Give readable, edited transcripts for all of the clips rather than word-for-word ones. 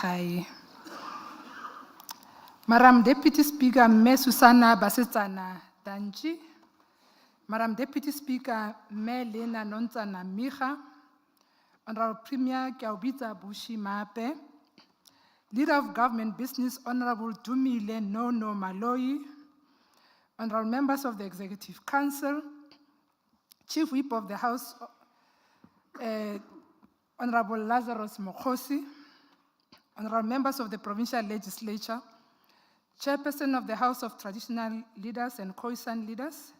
selegae. Madam Deputy Speaker, Mme Susana Basetsana Danji, Madam Deputy Speaker, Mme Lena Nontsana Miga, Honorable Premier Kiaubitsa Bushi Mape, Leader of Government Business, Honorable Dumile Nono Maloi, Honorable Members of the Executive Council, Chief Whip of the House, Honorable Lazarus Mokhosi, Honorable Members of the Provincial Legislature, Chairperson of the House of Traditional Leaders and Khoisan Leaders,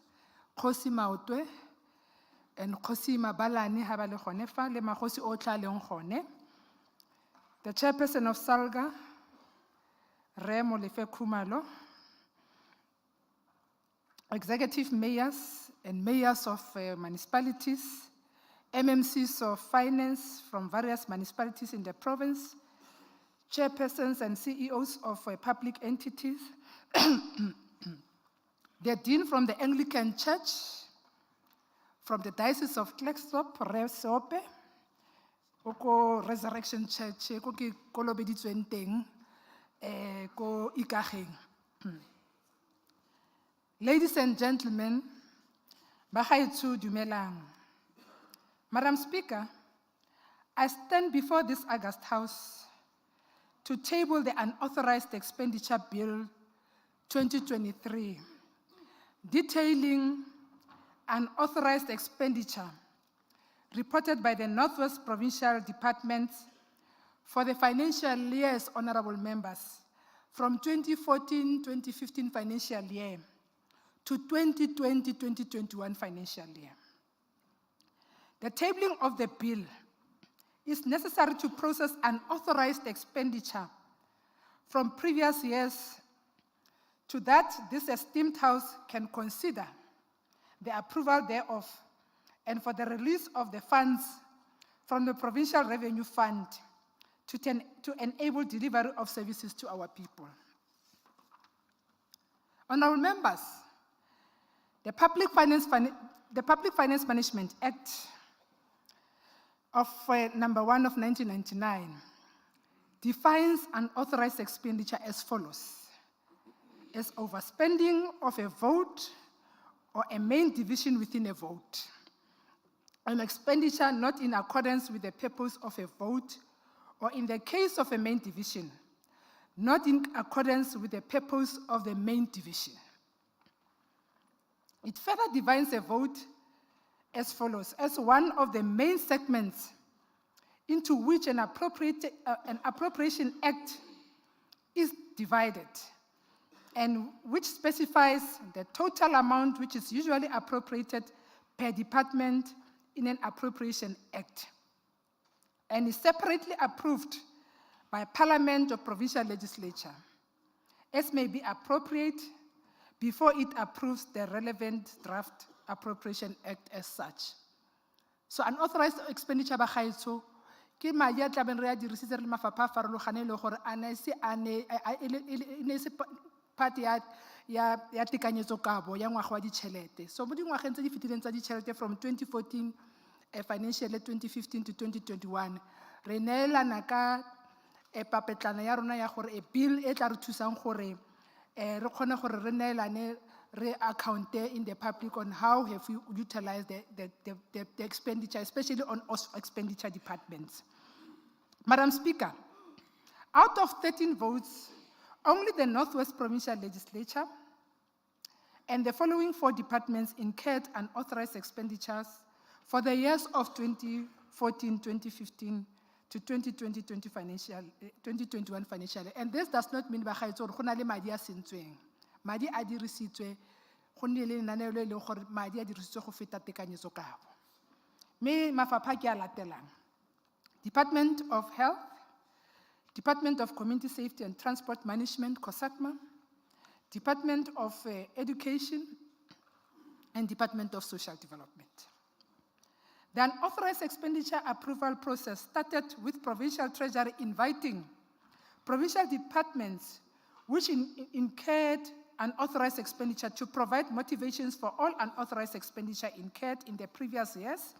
Khosi Maotwe, and Khosi Mabalani Habale Khonefa, le Makhosi Otla Leon Khone, the Chairperson of Salga, Remo Lefe Kumalo, Executive Mayors and Mayors of municipalities, MMCs of finance from various municipalities in the province, chairpersons and CEOs of public entities, the Dean from the Anglican Church, from the Diocese of Klerksdorp, Resope, Oko Resurrection Church, ko ke kolobeditsweng teng, ko Ikageng. Ladies and gentlemen, Bagaetsho dumelang. Madam Speaker, I stand before this August House to table the Unauthorized Expenditure Bill 2023, detailing unauthorized expenditure reported by the Northwest Provincial Departments for the financial years, honorable members, from 2014-2015 financial year to 2020-2021 financial year. The tabling of the bill is necessary to process unauthorized expenditure from previous years to that this esteemed House can consider the approval thereof and for the release of the funds from the Provincial Revenue Fund to enable delivery of services to our people. Honorable members, the Public Finance Management Act of number 1 of 1999 defines unauthorized expenditure as follows: as overspending of a vote or a main division within a vote, an expenditure not in accordance with the purpose of a vote, or in the case of a main division, not in accordance with the purpose of the main division. It further defines a vote as follows: as one of the main segments into which an appropriation act is divided, and which specifies the total amount which is usually appropriated per department in an appropriation act, and is separately approved by Parliament or provincial legislature, as may be appropriate before it approves the relevant draft Appropriation Act as such. So unauthorized expenditure bagaetsho ke madi a tlabeng re a dirisitse re le mafapha a farologane le gore ene se part ya tekanyetsokabo ya ngwaga wa ditšhelete. So mo dingwageng tse di fetileng tsa ditšhelete from 2014 financial year 2015 to 2021 re neelana ka papetlana ya rona ya gore bill e tla re thusang gore re kgone gore re neelane re account in the public on how have we utilized the expenditure, especially on expenditure departments. Madam Speaker, out of 13 votes, only the Northwest Provincial Legislature and the following 4 departments incurred unauthorized expenditures for the years of 2014, 2015 to 2020-2021 financial year. And this does not mean bagaetsho gore go na le madi a sentsweng. Madi a dirisitswe go nne le lenaneo le leng gore madi a dirisitswe go feta tekanyetsokabo. Me mafapha ke a latelang: Department of Health, Department of Community Safety and Transport Management, COSATMA, Department of Education, and Department of Social Development. The unauthorized expenditure approval process started with Provincial Treasury inviting provincial departments which incurred unauthorized expenditure to provide motivations for all unauthorized expenditure incurred in the previous years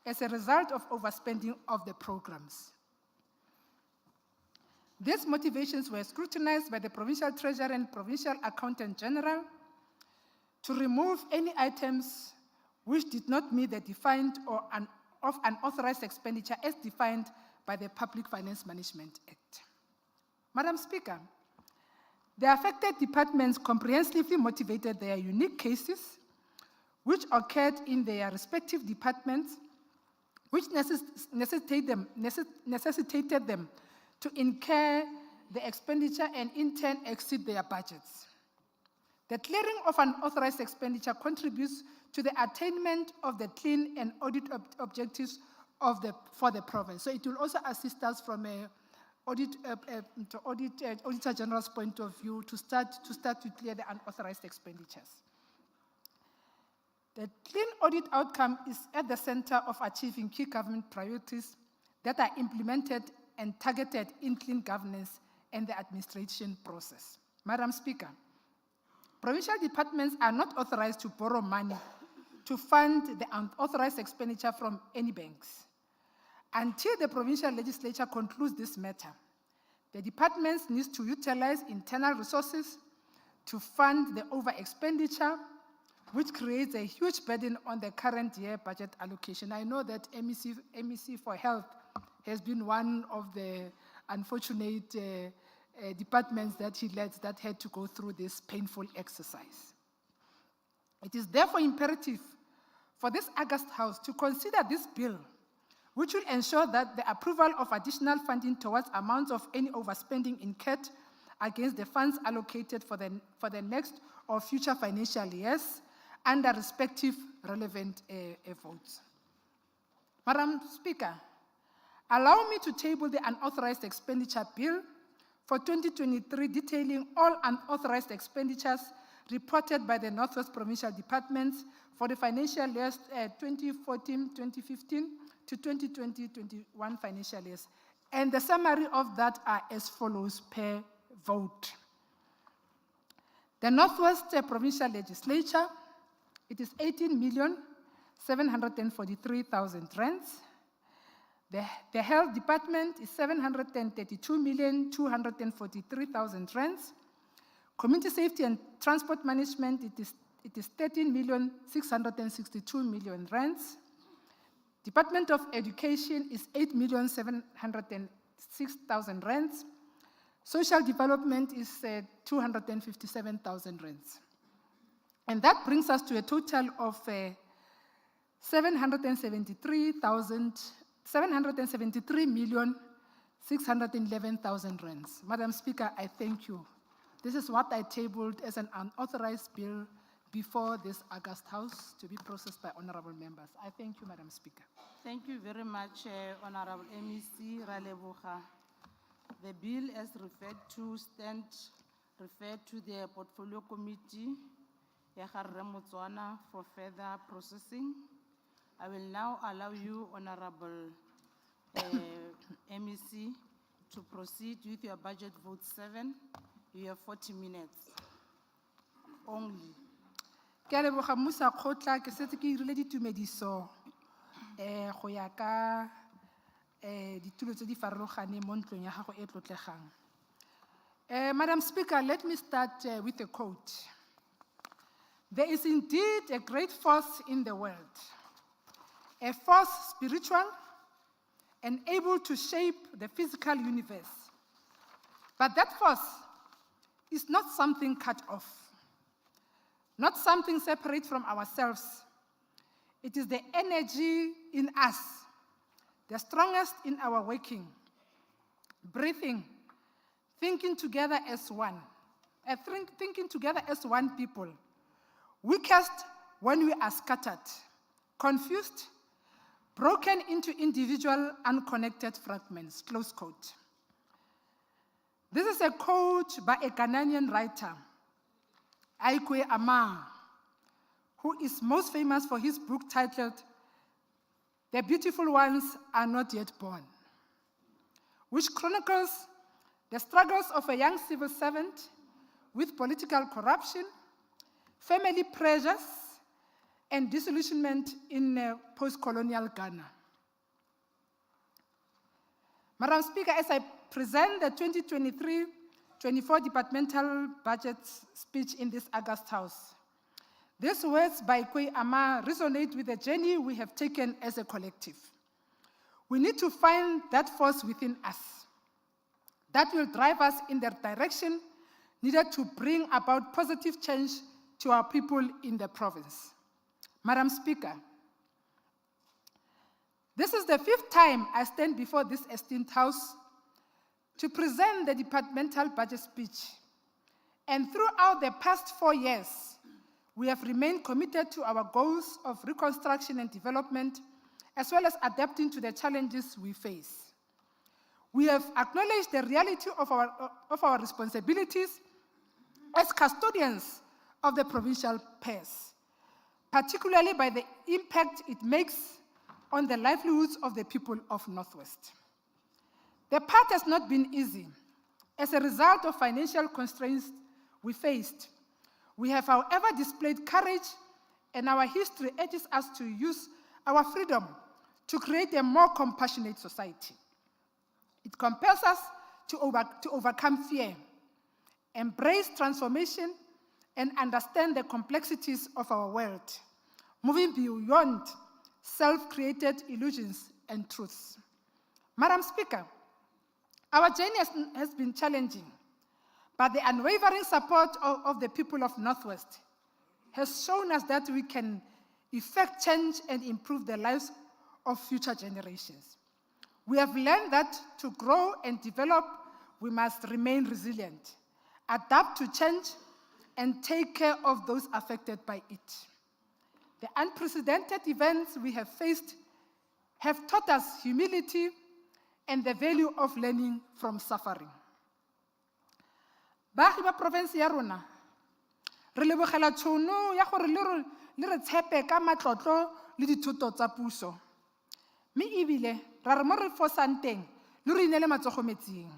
as a result of overspending of the programs. These motivations were scrutinized by the Provincial Treasurer and Provincial Accountant General to remove any items which did not meet the defined or of unauthorized expenditure as defined by the Public Finance Management Act. Madam Speaker, the affected departments comprehensively motivated their unique cases, which occurred in their respective departments, which necessitated them to incur the expenditure and in turn exceed their budgets. The clearing of unauthorized expenditure contributes to the attainment of the clean and audit objectives for the province. So it will also assist us from a Auditor General's point of view to start to clear the unauthorized expenditures. The clean audit outcome is at the center of achieving key government priorities that are implemented and targeted in clean governance and the administration process. Madam Speaker, provincial departments are not authorized to borrow money to fund the unauthorized expenditure from any banks. Until the provincial legislature concludes this matter, the departments need to utilize internal resources to fund the over-expenditure, which creates a huge burden on the current year budget allocation. I know that MEC for Health has been one of the unfortunate departments that he led that had to go through this painful exercise. It is therefore imperative for this August House to consider this bill, which will ensure that the approval of additional funding towards amounts of any overspending incurred against the funds allocated for the next or future financial years under respective relevant votes. Madam Speaker, allow me to table the unauthorized expenditure bill for 2023 detailing all unauthorized expenditures reported by the Northwest Provincial Departments for the financial years 2014-2015 to 2020-21 financial years. And the summary of that are as follows per vote. The Northwest Provincial Legislature, it is 18,743,000 rands. The Health Department is 732,243,000 rands. Community Safety and Transport Management, it is 13,662,000 rands. Department of Education is 8,706,000 rands. Social Development is 257,000 rands. And that brings us to a total of 773,611,000 rands. Madam Speaker, I thank you. This is what I tabled as an unauthorized bill before this August House to be processed by honorable members. I thank you, Madam Speaker. Thank you very much, Honorable MEC Raleboga. The bill as referred to referred to the Portfolio Committee for further processing. I will now allow you, Honorable MEC, to proceed with your budget vote 7. You have 40 minutes only. Ke a leboga mmusa kgotla ke setse ke irile ditumediso go ya ka ditulo tse di farologaneng mo ntlong ya gago e tlotlegang. Madam Speaker, let me start with a quote. There is indeed a great force in the world, a force spiritual and able to shape the physical universe. But that force is not something cut off, not something separate from ourselves. It is the energy in us, the strongest in our waking, breathing, thinking together as one, thinking together as one people, weakest when we are scattered, confused, broken into individual unconnected fragments, close quote. This is a quote by a Ghanaian writer, Aikwe Amah, who is most famous for his book titled, The Beautiful Ones Are Not Yet Born, which chronicles the struggles of a young civil servant with political corruption, family pressures, and disillusionment in post-colonial Ghana. Madam Speaker, as I present the 2023-24 departmental budget speech in this August House. These words by Kwe Ama resonate with the journey we have taken as a collective. We need to find that force within us that will drive us in the direction needed to bring about positive change to our people in the province. Madam Speaker, this is the 5th time I stand before this esteemed House to present the departmental budget speech. And throughout the past 4 years, we have remained committed to our goals of reconstruction and development, as well as adapting to the challenges we face. We have acknowledged the reality of our responsibilities as custodians of the provincial purse, particularly by the impact it makes on the livelihoods of the people of Northwest. The path has not been easy. As a result of financial constraints we faced, we have, however, displayed courage, and our history urges us to use our freedom to create a more compassionate society. It compels us to overcome fear, embrace transformation, and understand the complexities of our world, moving beyond self-created illusions and truths. Madam Speaker, our journey has been challenging, but the unwavering support of the people of Northwest has shown us that we can effect change and improve the lives of future generations. We have learned that to grow and develop, we must remain resilient, adapt to change, and take care of those affected by it. The unprecedented events we have faced have taught us humility and the value of learning from suffering. Baagi ba province ya rona, re lebogela tšhono ya gore le re tshepe ka matlotlo le dithoto tsa puso. Mme ebile ra re mo re fosang teng le re inele matsogo metsing.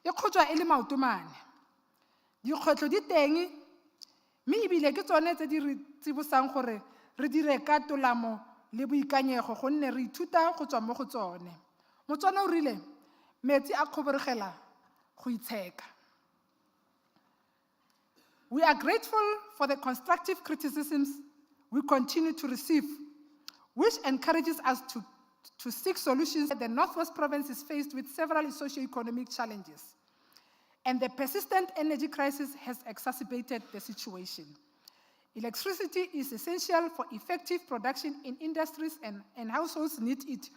E kgotjwa e le maotomane. Dikgwetlho di teng, mme ebile ke tsone tse di re tsibosang gore re dire ka tolamo le boikanyego gonne re ithuta go tswa mo go tsone. Motswana o rile metsi a kgoborogela go itsheka. We are grateful for the constructive criticisms we continue to receive, which encourages us to seek solutions. The Northwest Province is faced with several socio-economic challenges, and the persistent energy crisis has exacerbated the situation. Electricity is essential for effective production in industries, and households need it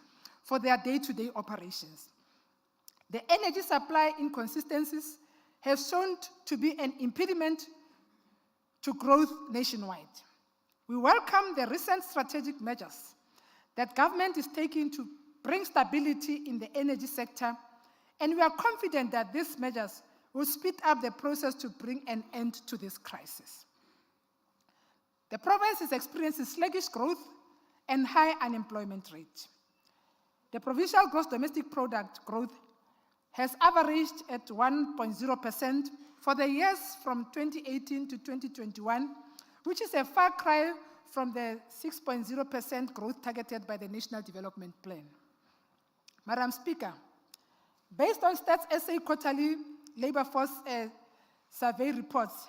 for their day-to-day operations. The energy supply inconsistencies have shown to be an impediment to growth nationwide. We welcome the recent strategic measures that government is taking to bring stability in the energy sector, and we are confident that these measures will speed up the process to bring an end to this crisis. The province is experiencing sluggish growth and high unemployment rate. The provincial gross domestic product growth has averaged at 1.0% for the years from 2018 to 2021, which is a far cry from the 6.0% growth targeted by the National Development Plan. Madam Speaker, based on Stats SA quarterly labor force survey reports,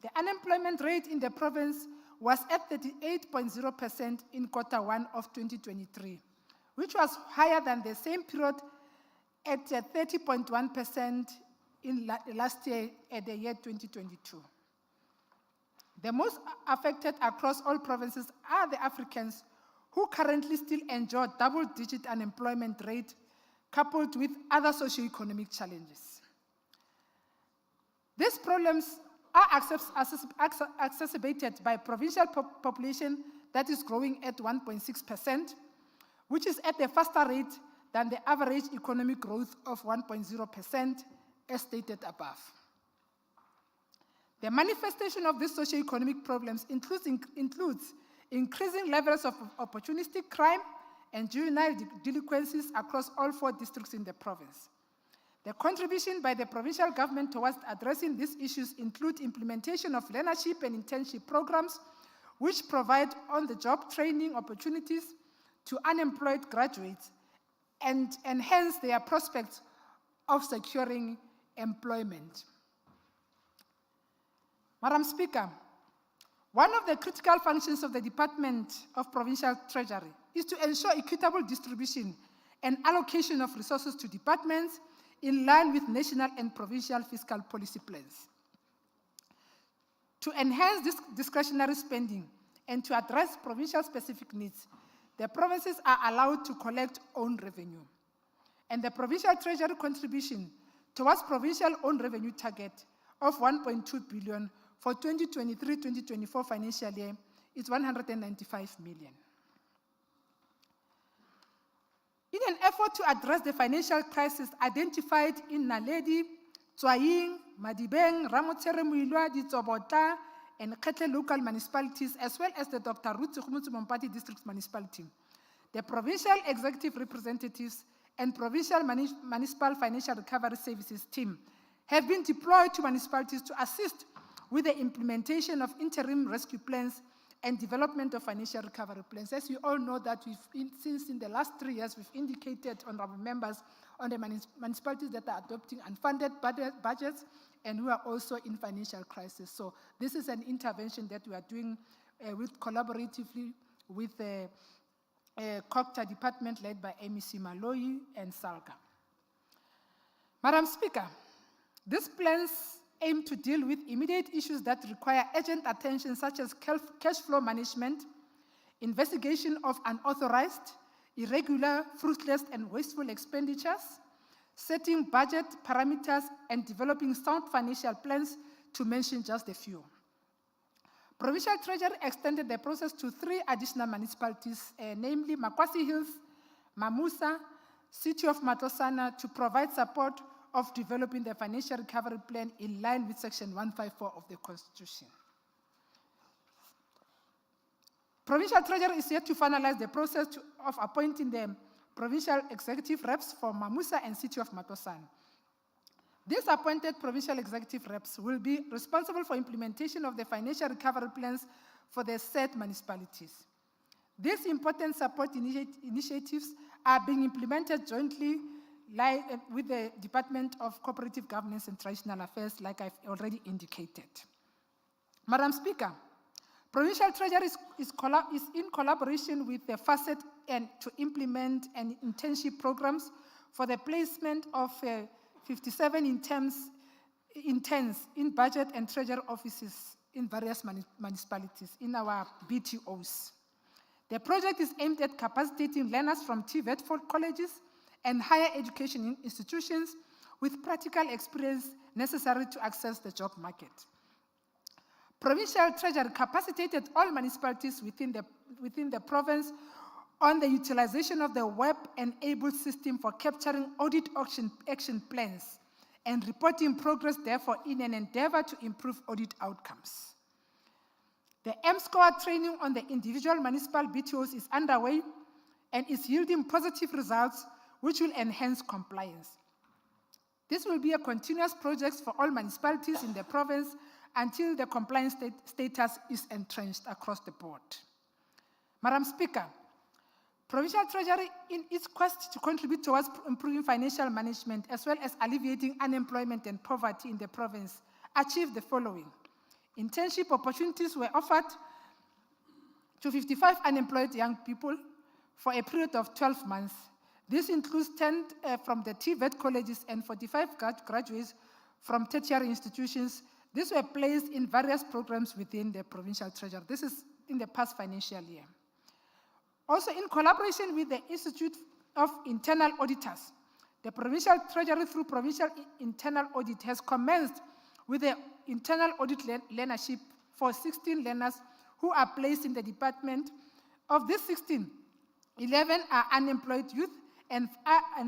the unemployment rate in the province was at 38.0% in Q1 of 2023, which was higher than the same period at 30.1% in last year, at the year 2022. The most affected across all provinces are the Africans, who currently still enjoy double-digit unemployment rate coupled with other socio-economic challenges. These problems are exacerbated by provincial population that is growing at 1.6%, which is at a faster rate than the average economic growth of 1.0%, as stated above. The manifestation of these socio-economic problems includes increasing levels of opportunistic crime and juvenile delinquencies across all 4 districts in the province. The contribution by the provincial government towards addressing these issues include implementation of learnership and internship programs, which provide on-the-job training opportunities to unemployed graduates and enhance their prospects of securing employment. Madam Speaker, one of the critical functions of the Department of Provincial Treasury is to ensure equitable distribution and allocation of resources to departments in line with national and provincial fiscal policy plans. To enhance this discretionary spending and to address provincial specific needs, the provinces are allowed to collect own revenue. And the provincial treasury contribution towards provincial own revenue target of 1.2 billion for 2023-2024 financial year is 195 million. In an effort to address the financial crisis identified in Naledi, Tswaying, Madibeng, Ramotshere Muilwa, Ditsobota, and Khetle local municipalities, as well as the Dr. Ruth Mompati District Municipality, the provincial executive representatives and provincial municipal financial recovery services team have been deployed to municipalities to assist with the implementation of interim rescue plans and development of financial recovery plans. As you all know that since in the last 3 years, we've indicated, honorable members, on the municipalities that are adopting unfunded budgets and who are also in financial crisis. So this is an intervention that we are doing collaboratively with the COCTA department led by MEC Maloi and Salga. Madam Speaker, these plans aim to deal with immediate issues that require urgent attention, such as cash flow management, investigation of unauthorized, irregular, fruitless, and wasteful expenditures, setting budget parameters, and developing sound financial plans, to mention just a few. Provincial Treasury extended the process to 3 additional municipalities, namely Makwasi Hills, Mamusa, City of Matosana, to provide support of developing the financial recovery plan in line with Section 154 of the Constitution. Provincial Treasury is yet to finalize the process of appointing the provincial executive reps for Mamusa and City of Matosana. These appointed provincial executive reps will be responsible for implementation of the financial recovery plans for the said municipalities. These important support initiatives are being implemented jointly with the Department of Cooperative Governance and Traditional Affairs, like I've already indicated. Madam Speaker, Provincial Treasury is in collaboration with the FACET and to implement an internship programs for the placement of 57 interns in budget and treasury offices in various municipalities in our BTOs. The project is aimed at capacitating learners from TVET colleges and higher education institutions with practical experience necessary to access the job market. Provincial Treasury capacitated all municipalities within the province on the utilization of the web-enabled system for capturing audit action plans and reporting progress, therefore, in an endeavor to improve audit outcomes. The M-Score training on the individual municipal BTOs is underway and is yielding positive results which will enhance compliance. This will be a continuous project for all municipalities in the province until the compliance status is entrenched across the board. Madam Speaker, Provincial Treasury, in its quest to contribute towards improving financial management as well as alleviating unemployment and poverty in the province, achieved the following. Internship opportunities were offered to 55 unemployed young people for a period of 12 months. This includes 10 from the TVET colleges and 45 graduates from tertiary institutions. These were placed in various programs within the Provincial Treasury. This is in the past financial year. Also, in collaboration with the Institute of Internal Auditors, the Provincial Treasury, through Provincial Internal Audit, has commenced with the internal audit learnership for 16 learners who are placed in the department. Of these 16, 11 are unemployed youth and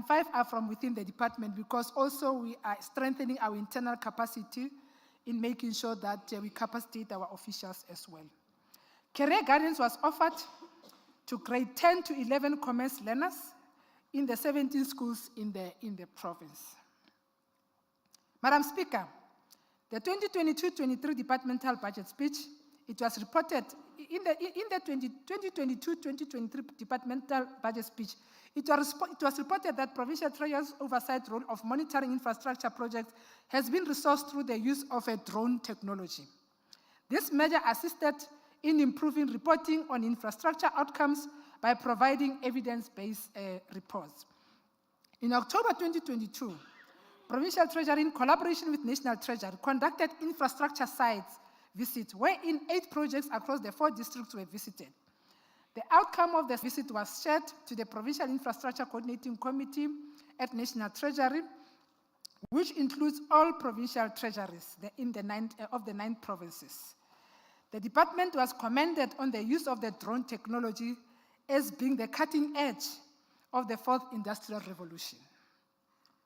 5 are from within the department, because also we are strengthening our internal capacity in making sure that we capacitate our officials as well. Career guidance was offered to grade 10 to 11 commerce learners in the 17 schools in the province. Madam Speaker, the 2022-23 departmental budget speech, it was reported in the 2022-2023 departmental budget speech, It was reported that Provincial Treasury's oversight role of monitoring infrastructure projects has been resourced through the use of a drone technology. This measure assisted in improving reporting on infrastructure outcomes by providing evidence-based reports. In October 2022, Provincial Treasury, in collaboration with National Treasury, conducted infrastructure sites visits, wherein 8 projects across the 4 districts were visited. The outcome of the visit was shared to the Provincial Infrastructure Coordinating Committee at National Treasury, which includes all provincial treasuries of the 9 provinces. The department was commended on the use of the drone technology as being the cutting edge of the 4th Industrial Revolution.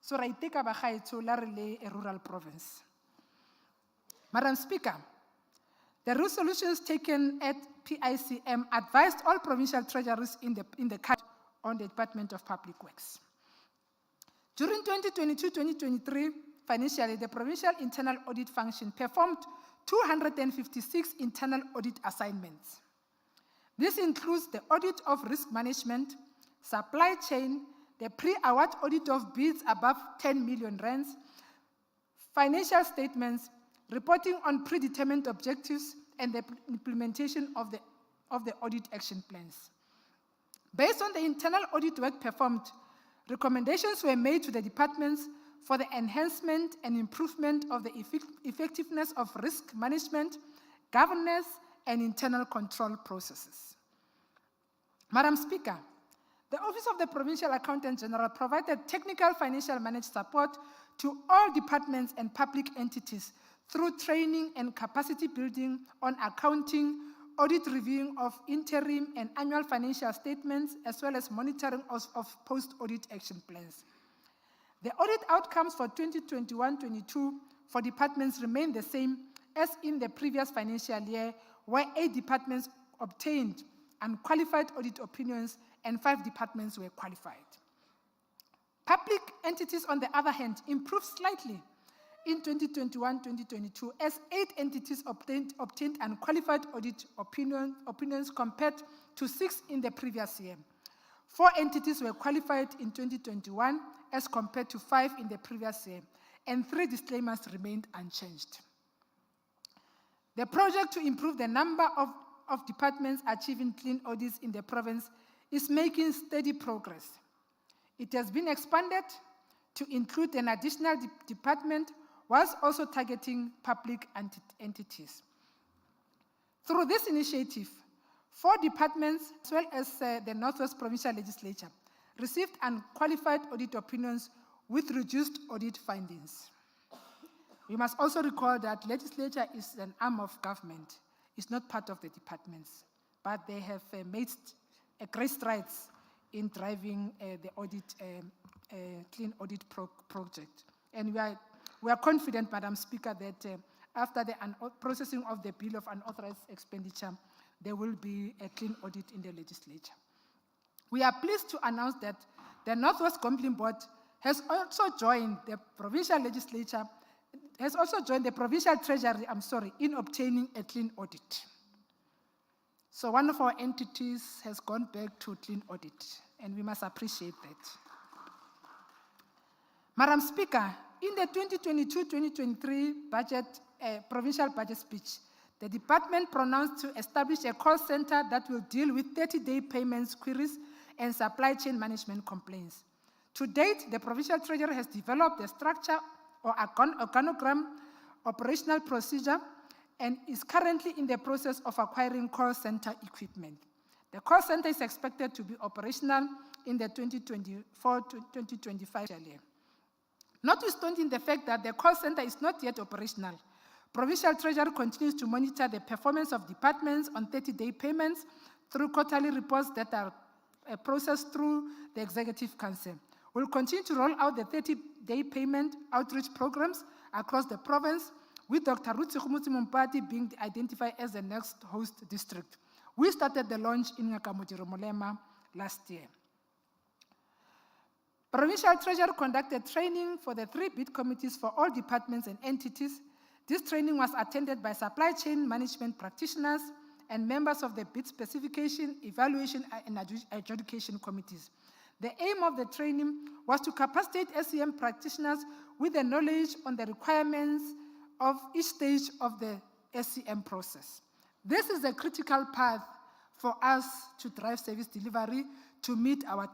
So, I take a rural province. Madam Speaker, the resolutions taken at PICM advised all provincial treasuries in the cut on the Department of Public Works. During 2022-2023 financially, the Provincial Internal Audit Function performed 256 internal audit assignments. This includes the audit of risk management, supply chain, the pre-award audit of bids above 10 million rands, financial statements, reporting on predetermined objectives, and the implementation of the audit action plans. Based on the internal audit work performed, recommendations were made to the departments for the enhancement and improvement of the effectiveness of risk management, governance, and internal control processes. Madam Speaker, the Office of the Provincial Accountant General provided technical financial management support to all departments and public entities through training and capacity building on accounting, audit reviewing of interim and annual financial statements, as well as monitoring of post-audit action plans. The audit outcomes for 2021-22 for departments remain the same as in the previous financial year, where 8 departments obtained unqualified audit opinions and 5 departments were qualified. Public entities, on the other hand, improved slightly in 2021-2022, as 8 entities obtained unqualified audit opinions compared to 6 in the previous year. 4 entities were qualified in 2021 as compared to 5 in the previous year, and 3 disclaimers remained unchanged. The project to improve the number of departments achieving clean audits in the province is making steady progress. It has been expanded to include an additional department, whilst also targeting public entities. Through this initiative, 4 departments, as well as the Northwest Provincial Legislature, received unqualified audit opinions with reduced audit findings. We must also recall that legislature is an arm of government. It's not part of the departments, but they have made great strides in driving the audit, clean audit project. And we are confident, Madam Speaker, that after the processing of the bill of unauthorized expenditure, there will be a clean audit in the legislature. We are pleased to announce that the Northwest Gambling Board has also joined the provincial legislature, has also joined the provincial treasury, in obtaining a clean audit. So one of our entities has gone back to clean audit, and we must appreciate that. Madam Speaker, in the 2022-2023 provincial budget speech, the department pronounced to establish a call center that will deal with 30-day payments queries and supply chain management complaints. To date, the provincial treasury has developed a structure or organogram operational procedure and is currently in the process of acquiring call center equipment. The call center is expected to be operational in the 2024-2025 year. Notwithstanding the fact that the call center is not yet operational, Provincial Treasury continues to monitor the performance of departments on 30-day payments through quarterly reports that are processed through the Executive Council. We'll continue to roll out the 30-day payment outreach programs across the province, with Dr. Rutsi Mumpati being identified as the next host district. We started the launch in Ngaka last year. Provincial Treasury conducted training for the 3 bid committees for all departments and entities. This training was attended by supply chain management practitioners and members of the bid specification, evaluation, and adjudication committees. The aim of the training was to capacitate SEM practitioners with the knowledge on the requirements of each stage of the SEM process. This is a critical path for us to drive service delivery to meet our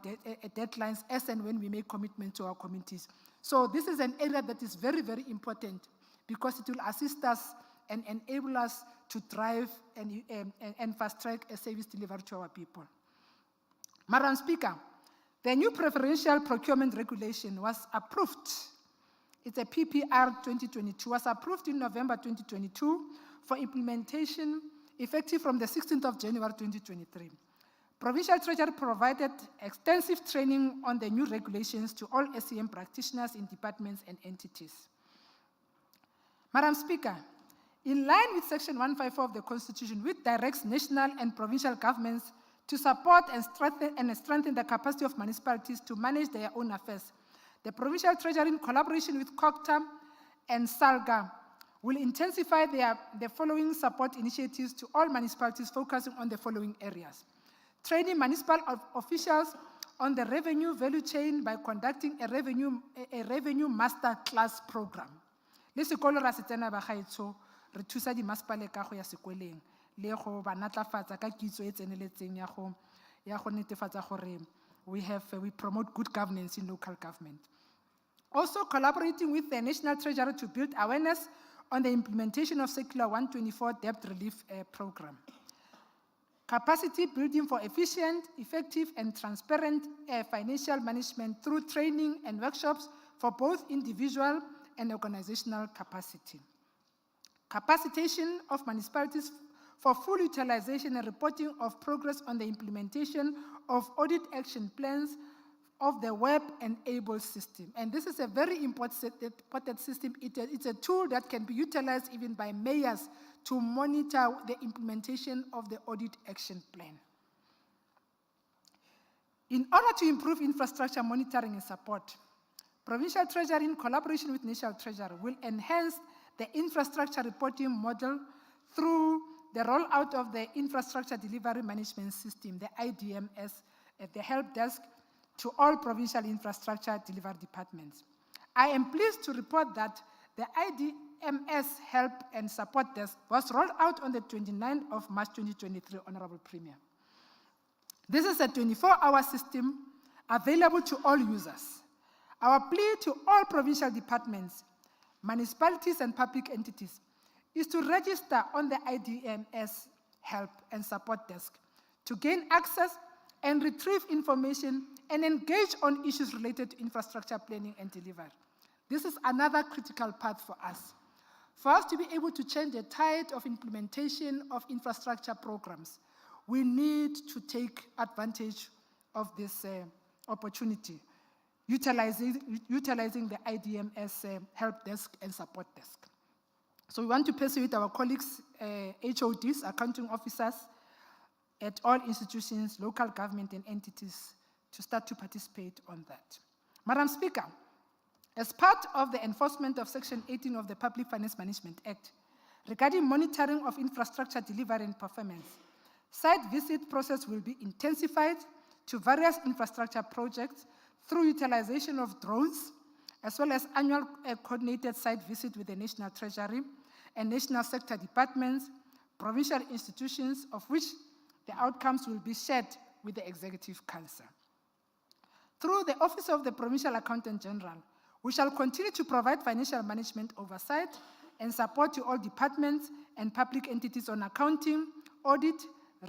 deadlines as and when we make commitment to our communities. So this is an area that is very, very important because it will assist us and enable us to drive and fast-track a service delivery to our people. Madam Speaker, the new preferential procurement regulation was approved. It's a PPR 2022, was approved in November 2022 for implementation effective from the 16th of January 2023. Provincial Treasury provided extensive training on the new regulations to all SEM practitioners in departments and entities. Madam Speaker, in line with Section 154 of the Constitution, which directs national and provincial governments to support and strengthen the capacity of municipalities to manage their own affairs, the Provincial Treasury, in collaboration with COCTA and SALGA, will intensify the following support initiatives to all municipalities focusing on the following areas. Training municipal officials on the revenue value chain by conducting a revenue master class program. Le sekolo ra se tsena ba gaetsho re thusa di masepale ka go ya sekoleng le go ba natlafatsa ka kitso e tseneletseng ya go netefatsa gore we promote good governance in local government. Also collaborating with the National Treasury to build awareness on the implementation of Circular 124 Debt Relief Program. Capacity building for efficient, effective, and transparent financial management through training and workshops for both individual and organizational capacity. Capacitation of municipalities for full utilization and reporting of progress on the implementation of audit action plans of the web-enabled system. And this is a very important system. It's a tool that can be utilized even by mayors to monitor the implementation of the audit action plan. In order to improve infrastructure monitoring and support, Provincial Treasury, in collaboration with National Treasury, will enhance the infrastructure reporting model through the rollout of the Infrastructure Delivery Management System, the IDMS, at the help desk to all provincial infrastructure delivery departments. I am pleased to report that the IDMS Help and Support Desk was rolled out on the 29th of March 2023, Honorable Premier. This is a 24-hour system available to all users. Our plea to all provincial departments, municipalities, and public entities is to register on the IDMS Help and Support Desk to gain access and retrieve information and engage on issues related to infrastructure planning and delivery. This is another critical path for us. For us to be able to change the tide of implementation of infrastructure programs, we need to take advantage of this opportunity, utilizing the IDMS Help Desk and Support Desk. So we want to persuade our colleagues, HODs, accounting officers, at all institutions, local government, and entities to start to participate on that. Madam Speaker, as part of the enforcement of Section 18 of the Public Finance Management Act, regarding monitoring of infrastructure delivery and performance, site visit process will be intensified to various infrastructure projects through utilization of drones, as well as annual coordinated site visit with the National Treasury and national sector departments, provincial institutions, of which the outcomes will be shared with the Executive Council. Through the Office of the Provincial Accountant General, we shall continue to provide financial management oversight and support to all departments and public entities on accounting, audit,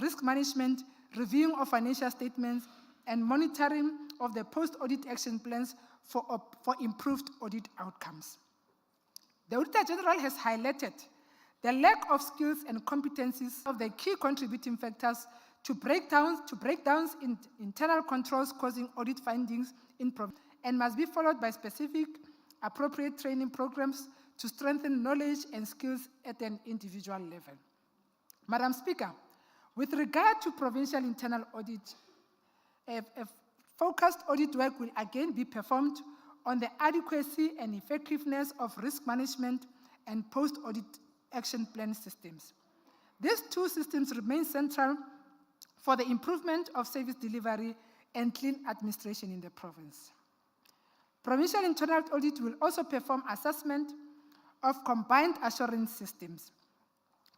risk management, reviewing of financial statements, and monitoring of the post-audit action plans for improved audit outcomes. The Auditor General has highlighted the lack of skills and competencies of the key contributing factors to breakdowns in internal controls causing audit findings and must be followed by specific appropriate training programs to strengthen knowledge and skills at an individual level. Madam Speaker, with regard to provincial internal audit, a focused audit work will again be performed on the adequacy and effectiveness of risk management and post-audit action plan systems. These two systems remain central for the improvement of service delivery and clean administration in the province. Provincial internal audit will also perform assessment of combined assurance systems.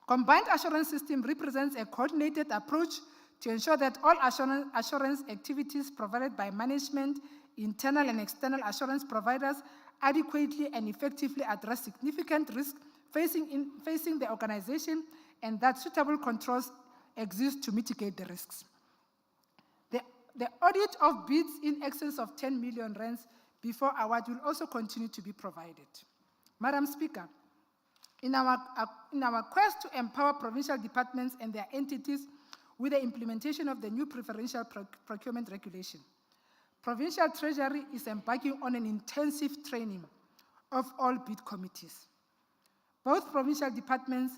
Combined assurance system represents a coordinated approach to ensure that all assurance activities provided by management, internal and external assurance providers adequately and effectively address significant risks facing the organization, and that suitable controls exist to mitigate the risks. The audit of bids in excess of 10 million rands before award will also continue to be provided. Madam Speaker, in our quest to empower provincial departments and their entities with the implementation of the new preferential procurement regulation, Provincial Treasury is embarking on an intensive training of all bid committees, both provincial departments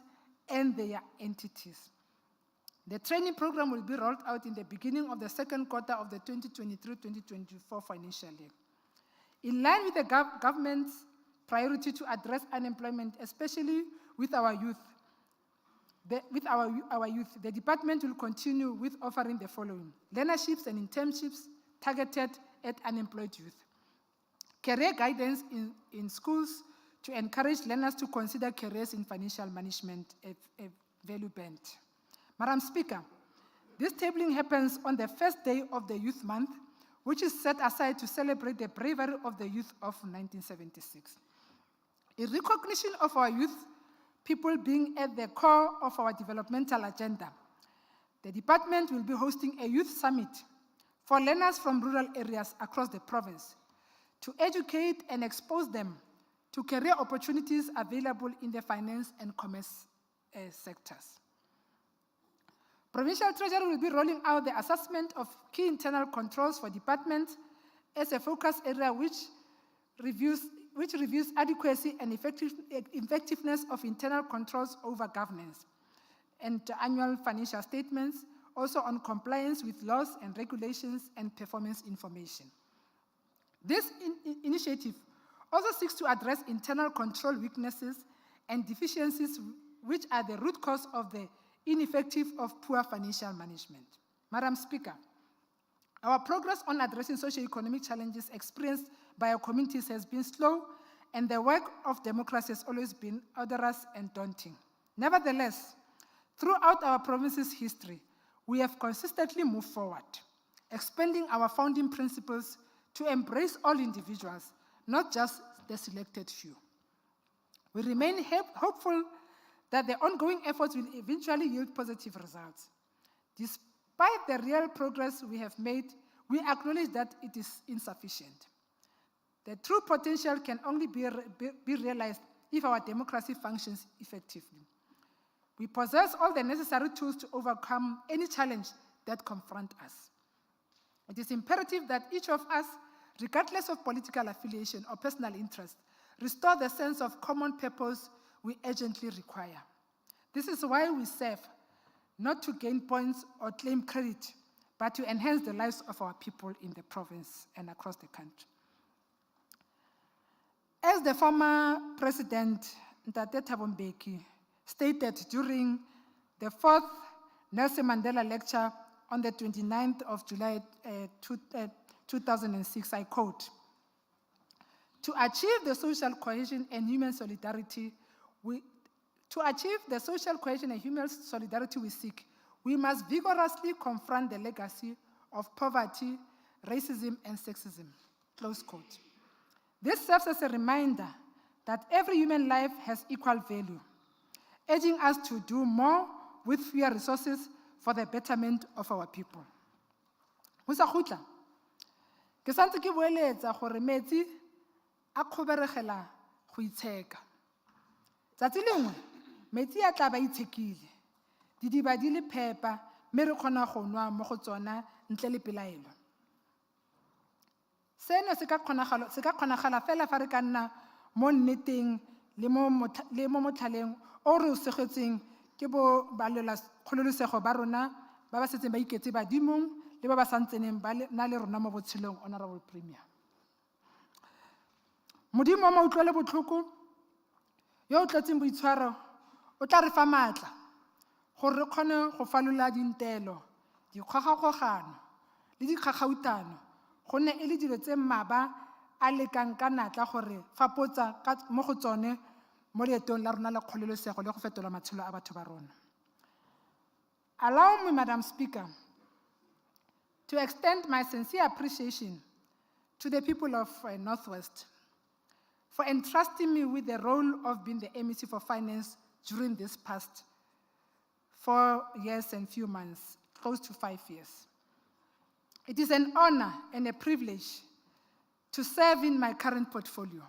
and their entities. The training program will be rolled out in the beginning of the second quarter of the 2023-2024 financial year. In line with the government's priority to address unemployment, especially with our youth, the department will continue with offering the following: learnerships and internships targeted at unemployed youth, career guidance in schools to encourage learners to consider careers in financial management, a value band. Madam Speaker, this tabling happens on the first day of the Youth Month, which is set aside to celebrate the bravery of the youth of 1976. In recognition of our youth people being at the core of our developmental agenda, the department will be hosting a youth summit for learners from rural areas across the province to educate and expose them to career opportunities available in the finance and commerce sectors. Provincial Treasury will be rolling out the assessment of key internal controls for departments as a focus area which reviews adequacy and effectiveness of internal controls over governance and annual financial statements, also on compliance with laws and regulations and performance information. This initiative also seeks to address internal control weaknesses and deficiencies which are the root cause of the ineffective of poor financial management. Madam Speaker, our progress on addressing socio-economic challenges experienced by our communities has been slow, and the work of democracy has always been odorous and daunting. Nevertheless, throughout our province's history, we have consistently moved forward, expanding our founding principles to embrace all individuals, not just the selected few. We remain hopeful that the ongoing efforts will eventually yield positive results. Despite the real progress we have made, we acknowledge that it is insufficient. The true potential can only be realized if our democracy functions effectively. We possess all the necessary tools to overcome any challenge that confront us. It is imperative that each of us, regardless of political affiliation or personal interest, restore the sense of common purpose we urgently require. This is why we serve, not to gain points or claim credit, but to enhance the lives of our people in the province and across the country. As the former President, Ntate Thabo Mbeki, stated during the 4th Nelson Mandela Lecture on the 29th of July 2006, I quote, "To achieve the social cohesion and human solidarity we seek, we must vigorously confront the legacy of poverty, racism, and sexism." Close quote. This serves as a reminder that every human life has equal value, urging us to do more with fewer resources for the betterment of our people. Musa khutla, ke santse ke boeletsa gore metsi a kgoberegela go itsheka. Tsatsi lengwe metsi a tla ba itshekile, didiba di le phepa, mme re kgona go nwa mo go tsona ntle le pelaelo. Seno se ka kgonagala fela fa re ka nna mo nneteng le mo motlhaleng o re o segetseng ke bo kgololosego ba rona ba ba setseng ba iketse badimong le ba ba santseneng ba na le rona mo botshelong, Honorable Premier. Modimo wa mautlwa le botlhoko yo o tletseng boitshwaro o tla re fa maatla gore re kgone go falola dintelo, dikgogakgogano le dikgakgautano go ne e le dilo tse mmaba a lekang ka natla gore fapotsa mo go tsone mo leetong la rona la kgololesego le go fetola matshelo a batho ba rona. Allow me, Madam Speaker, to extend my sincere appreciation to the people of Northwest for entrusting me with the role of being the MEC for Finance during this past 4 years and few months, close to 5 years. It is an honor and a privilege to serve in my current portfolio,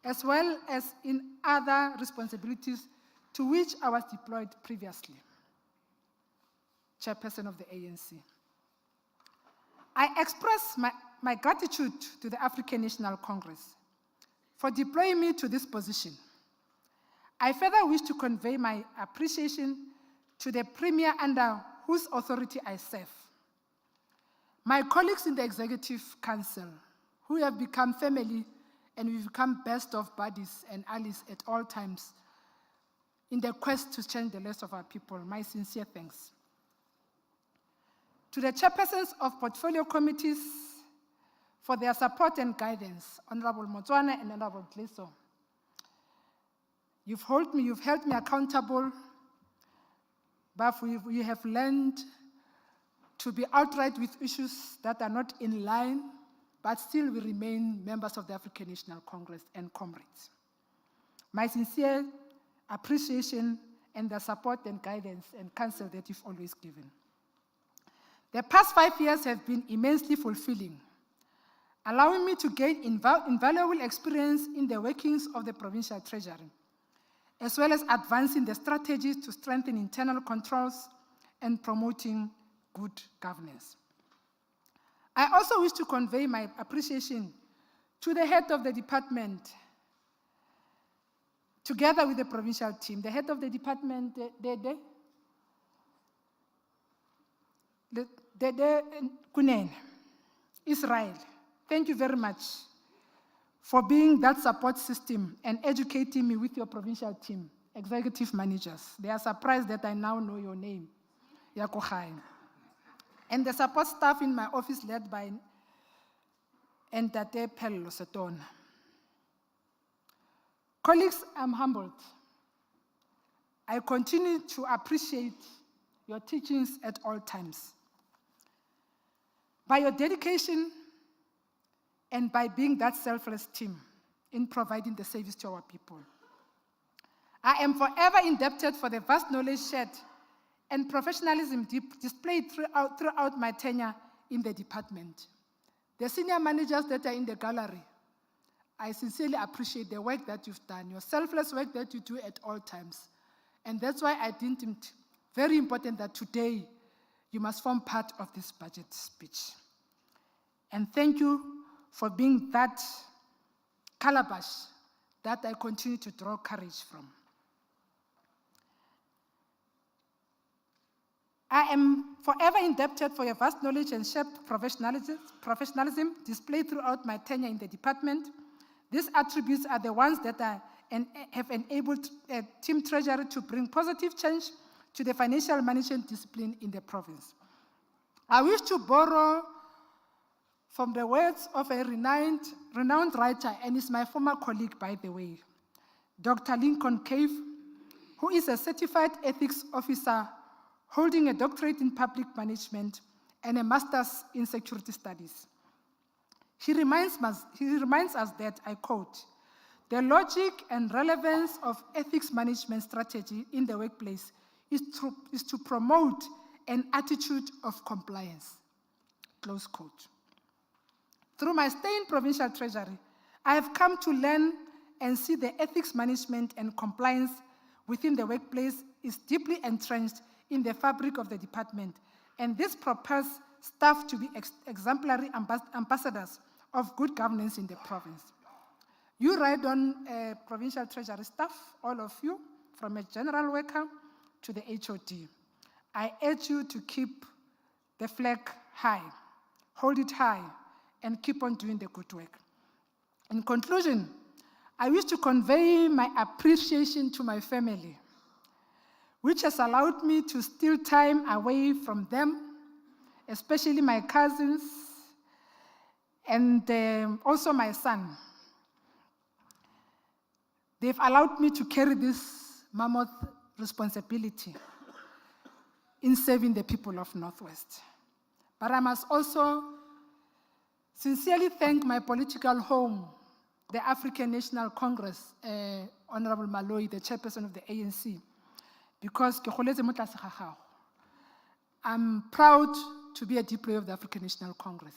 as well as in other responsibilities to which I was deployed previously, Chairperson of the ANC. I express my gratitude to the African National Congress for deploying me to this position. I further wish to convey my appreciation to the Premier under whose authority I serve, my colleagues in the Executive Council, who have become family and we've become best of buddies and allies at all times in the quest to change the lives of our people. My sincere thanks. To the chairpersons of portfolio committees for their support and guidance, Honorable Motswana and Honorable Tleso. You've held me accountable, but you have learned to be outright with issues that are not in line, but still we remain members of the African National Congress and comrades. My sincere appreciation and the support and guidance and counsel that you've always given. The past 5 years have been immensely fulfilling, allowing me to gain invaluable experience in the workings of the Provincial Treasury, as well as advancing the strategies to strengthen internal controls and promoting good governance. I also wish to convey my appreciation to the head of the department, together with the provincial team. The head of the department, Kunen, Israel. Thank you very much for being that support system and educating me with your provincial team, executive managers. They are surprised that I now know your name, Yakochai. And the support staff in my office led by Entate Pello Seton. Colleagues, I'm humbled. I continue to appreciate your teachings at all times. By your dedication and by being that selfless team in providing the service to our people. I am forever indebted for the vast knowledge shared and professionalism displayed throughout my tenure in the department. The senior managers that are in the gallery, I sincerely appreciate the work that you've done, your selfless work that you do at all times. And that's why I deemed it very important that today you must form part of this budget speech. And thank you for being that calabash that I continue to draw courage from. I am forever indebted for your vast knowledge and shaped professionalism displayed throughout my tenure in the department. These attributes are the ones that have enabled Team Treasury to bring positive change to the financial management discipline in the province. I wish to borrow from the words of a renowned writer, and is my former colleague, by the way, Dr. Lincoln Cave, who is a certified ethics officer holding a doctorate in public management and a master's in security studies. He reminds us that, I quote, "The logic and relevance of ethics management strategy in the workplace is to promote an attitude of compliance," close quote. Through my stay in Provincial Treasury, I have come to learn and see the ethics management and compliance within the workplace is deeply entrenched in the fabric of the department, and this propels staff to be exemplary ambassadors of good governance in the province. You ride on Provincial Treasury staff, all of you, from a general worker to the HOD. I urge you to keep the flag high, hold it high, and keep on doing the good work. In conclusion, I wish to convey my appreciation to my family, which has allowed me to steal time away from them especially my cousins and also my son. They've allowed me to carry this mammoth responsibility in serving the people of Northwest. But I must also sincerely thank my political home, the African National Congress, Honorable Malloy, the chairperson of the ANC, because ke goletse mo tlase ga gago. I'm proud to be a deployee of the African National Congress.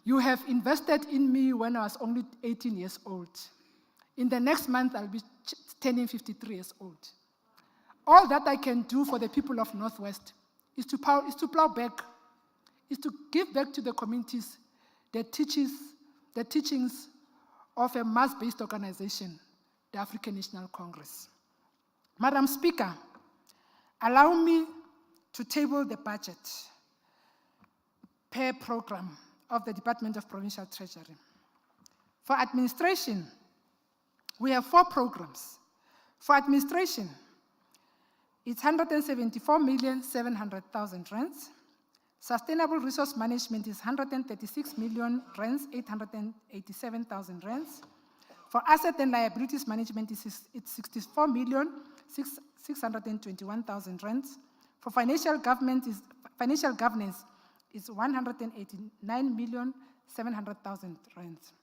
You have invested in me when I was only 18 years old. In the next month, I'll be turning 53 years old. All that I can do for the people of Northwest is to plow back, is to give back to the communities the teachings of a mass-based organization, the African National Congress. Madam Speaker, allow me to table the budget per program of the Department of Provincial Treasury. For administration, we have 4 programs. For administration, it's 174,700,000 rands. Sustainable resource management is 136 million rands, 887,000 rands. For asset and liabilities management, it's 64,621,000 rands. For financial governance is 189,700,000 rands.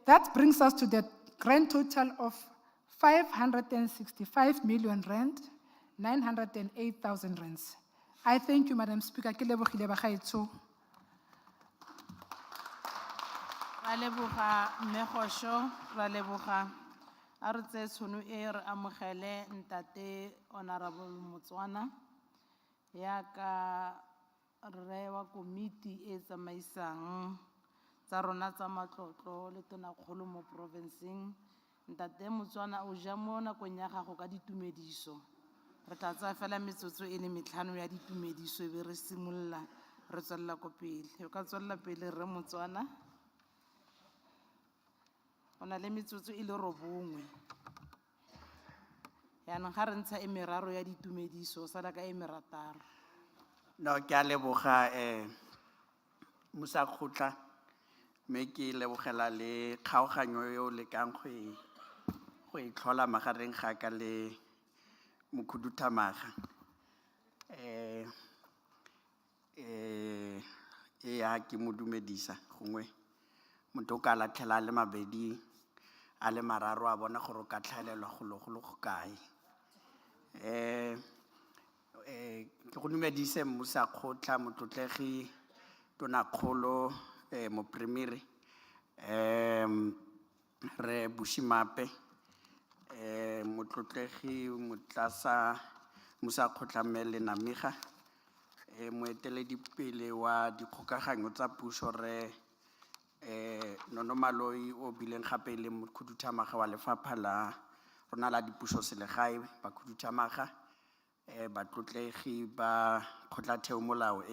That brings us to the grand total of 565 million rand, 908,000 rands. I thank you, Madam Speaker. Ke lebogile bagaetsho. Ra leboga mme Kgosho, ra leboga. A re tse tshono e re amogele ntate Honorable Motswana ya ka rre wa komiti e tsamaisang tsa rona tsa matlotlo le tonakgolo mo provinceng. Ntate Motswana o ja mo nakong ya gago ka ditumediso. Re tla tsaya fela metsotso e le 5 ya ditumediso e be re simolola re tswella ko pele. O ka tswella pele rre Motswana. O na le metsotso e le 9. Yaanong ga re ntsha e meraro ya ditumediso, o sala ka e merataro. No, ke a leboga Musa Khutla, mme ke lebogela le kgaoganyo yo le kang go itlhola magareng ga ka le Mokhuduthamaga. Ya ke mo dumedisa gongwe motho o ka latlhela le mabedi a le mararo a bona gore o ka tlhaelelwa go le go kae. Ke go dumedise Musa Khutla, motlotlegi tonakgolo mo Premier re Bushimape, motlotlegi Motlasa Musa Khutla Mele Namiga, moeteledipele wa dikgokaganyo tsa puso re Nono Malloy o bileng gape le Mokhuduthamaga wa lefapha la rona la dipuso selegae, Bakhuduthamaga, batlotlegi ba kgotlatheo molao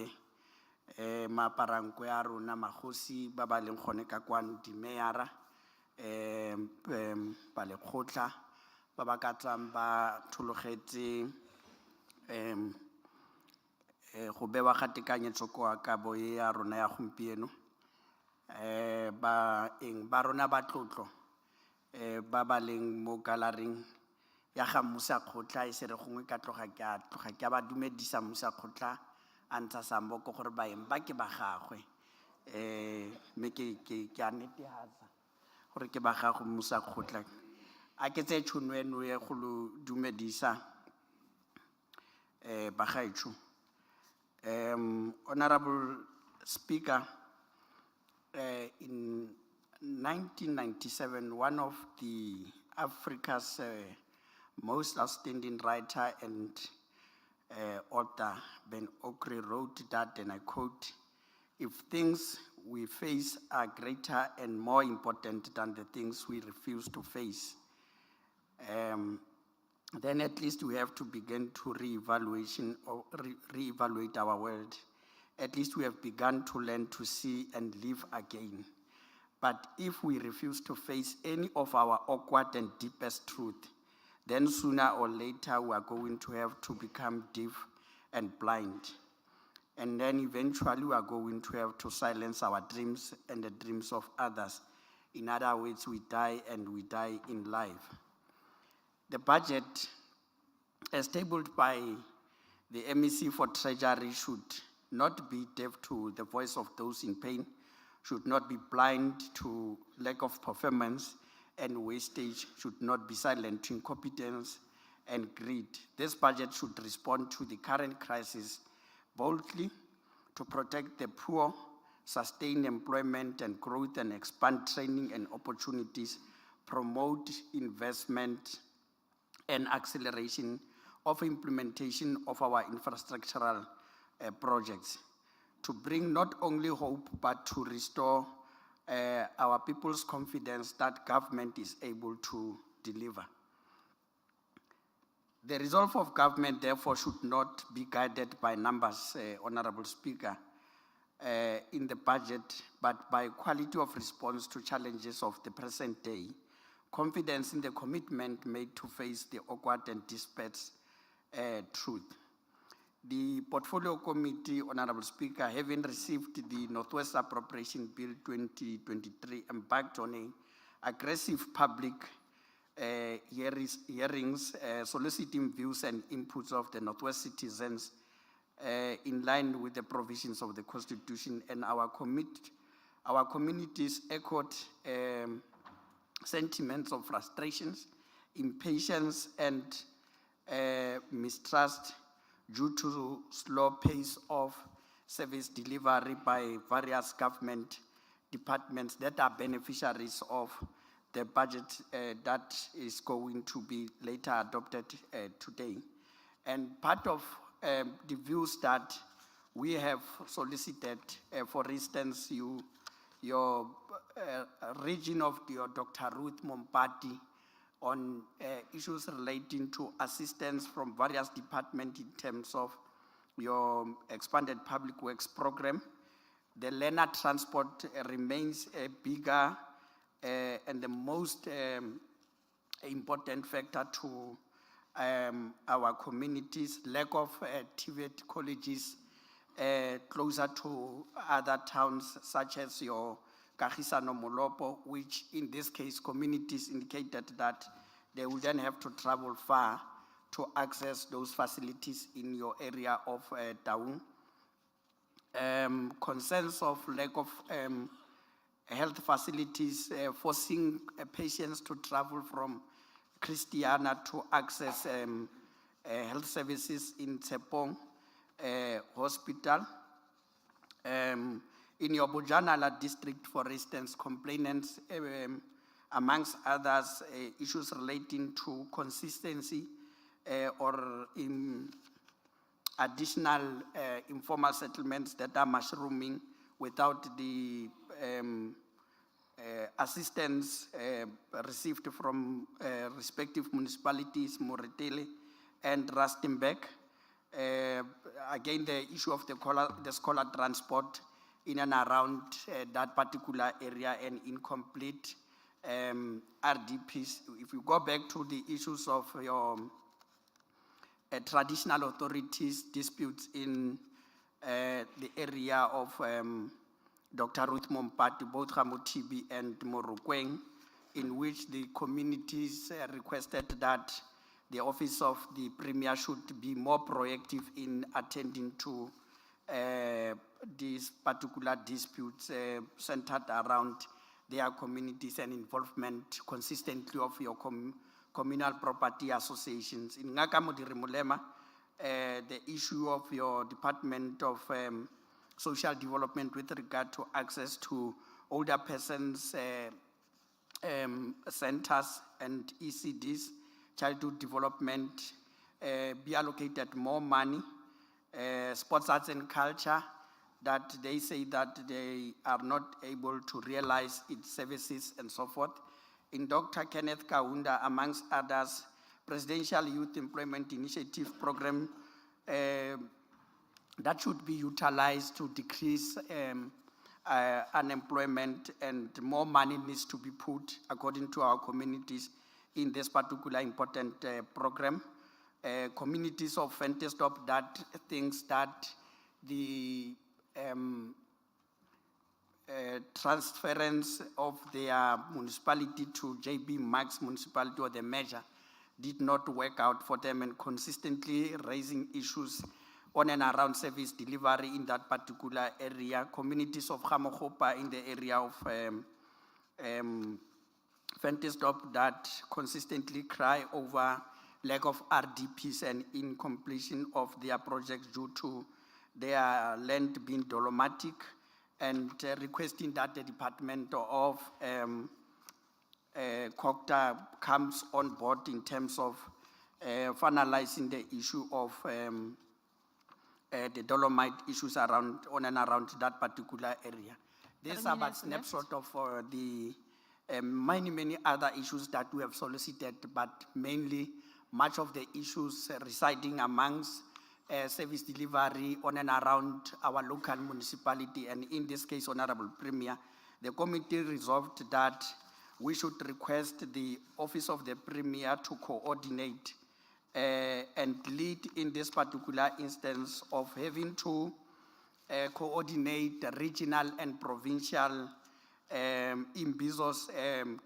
maaparanko ya rona magosi ba ba leng gone ka kwano dimeyara, ba lekgotla ba ba ka tswang ba thologetse go bewa ga tekanyetso kwa kabo ya rona ya gompieno, ba rona ba tlotlo ba ba leng mo galaring ya ga Musa Khutla e se re gongwe ka tloga ke ba dumedisa Musa Khutla a ntsha samboko gore baeng ba ke ba gagwe, mme ke a netehatsa gore ke ba gago Musa Khutla. A ke tse tšhono eno ye go lo dumedisa bagaetsho. Honorable Speaker, in 1997, one of the Africa's most outstanding writer and author, Ben Okri, wrote that, and I quote, "If things we face are greater and more important than the things we refuse to face, then at least we have to begin to reevaluate our world. At least we have begun to learn to see and live again. But if we refuse to face any of our awkward and deepest truth, then sooner or later we are going to have to become deaf and blind. And then eventually we are going to have to silence our dreams and the dreams of others. In other words, we die and we die in life. The budget, as tabled by the MEC for Treasury, should not be deaf to the voice of those in pain, should not be blind to lack of performance, and wastage should not be silent to incompetence and greed. This budget should respond to the current crisis boldly to protect the poor, sustain employment and growth, and expand training and opportunities, promote investment and acceleration of implementation of our infrastructural projects, to bring not only hope but to restore our people's confidence that government is able to deliver. The resolve of government, therefore, should not be guided by numbers, Honorable Speaker, in the budget, but by quality of response to challenges of the present day, confidence in the commitment made to face the awkward and disparate truth. The Portfolio Committee, Honorable Speaker, having received the Northwest Appropriation Bill 2023, embarked on an aggressive public hearings, soliciting views and inputs of the Northwest citizens in line with the provisions of the Constitution, and our communities echoed sentiments of frustrations, impatience, and mistrust due to slow pace of service delivery by various government departments that are beneficiaries of the budget that is going to be later adopted today. And part of the views that we have solicited, for instance, your region of your Dr. Ruth Mompati on issues relating to assistance from various departments in terms of your expanded public works program. The learner transport remains a bigger and the most important factor to our communities. Lack of TVET colleges closer to other towns such as your Kagisano Molopo, which in this case communities indicated that they would then have to travel far to access those facilities in your area of Taung. Concerns of lack of health facilities, forcing patients to travel from Christiana to access health services in Tshepong Hospital. In your Bojanala district, for instance, complainants, amongst others, issues relating to consistency or in additional informal settlements that are mushrooming without the assistance received from respective municipalities, Moretele and Rustenburg. Again, the issue of the scholar transport in and around that particular area and incomplete RDPs. If you go back to the issues of your traditional authorities disputes in the area of Dr. Ruth Mompati, both Hamotibi and Morokweng, in which the communities requested that the office of the Premier should be more proactive in attending to these particular disputes centered around their communities and involvement consistently of your communal property associations. In Ngaka Modiri Mulema, the issue of your Department of Social Development with regard to access to older persons centers and ECDs, childhood development, be allocated more money. Sports, arts and culture, that they say that they are not able to realize its services and so forth. In Dr. Kenneth Kaunda, amongst others, Presidential Youth Employment Initiative Program that should be utilized to decrease unemployment, and more money needs to be put, according to our communities, in this particular important program. communities of Venterstop that thinks that the transference of their municipality to JB Max municipality or the measure did not work out for them, and consistently raising issues on and around service delivery in that particular area. Communities of Gamogopa in the area of Venterstop that consistently cry over lack of RDPs and incompletion of their projects due to their land being dolomitic, and requesting that the Department of COGTA comes on board in terms of finalizing the issue of the dolomite issues on and around that particular area. These 3 are but minutes left. snapshot of the many other issues that we have solicited, but mainly much of the issues residing amongst service delivery on and around our local municipality, and in this case, Honorable Premier, the committee resolved that we should request the Office of the Premier to coordinate and lead in this particular instance of having to coordinate the regional and provincial imbizos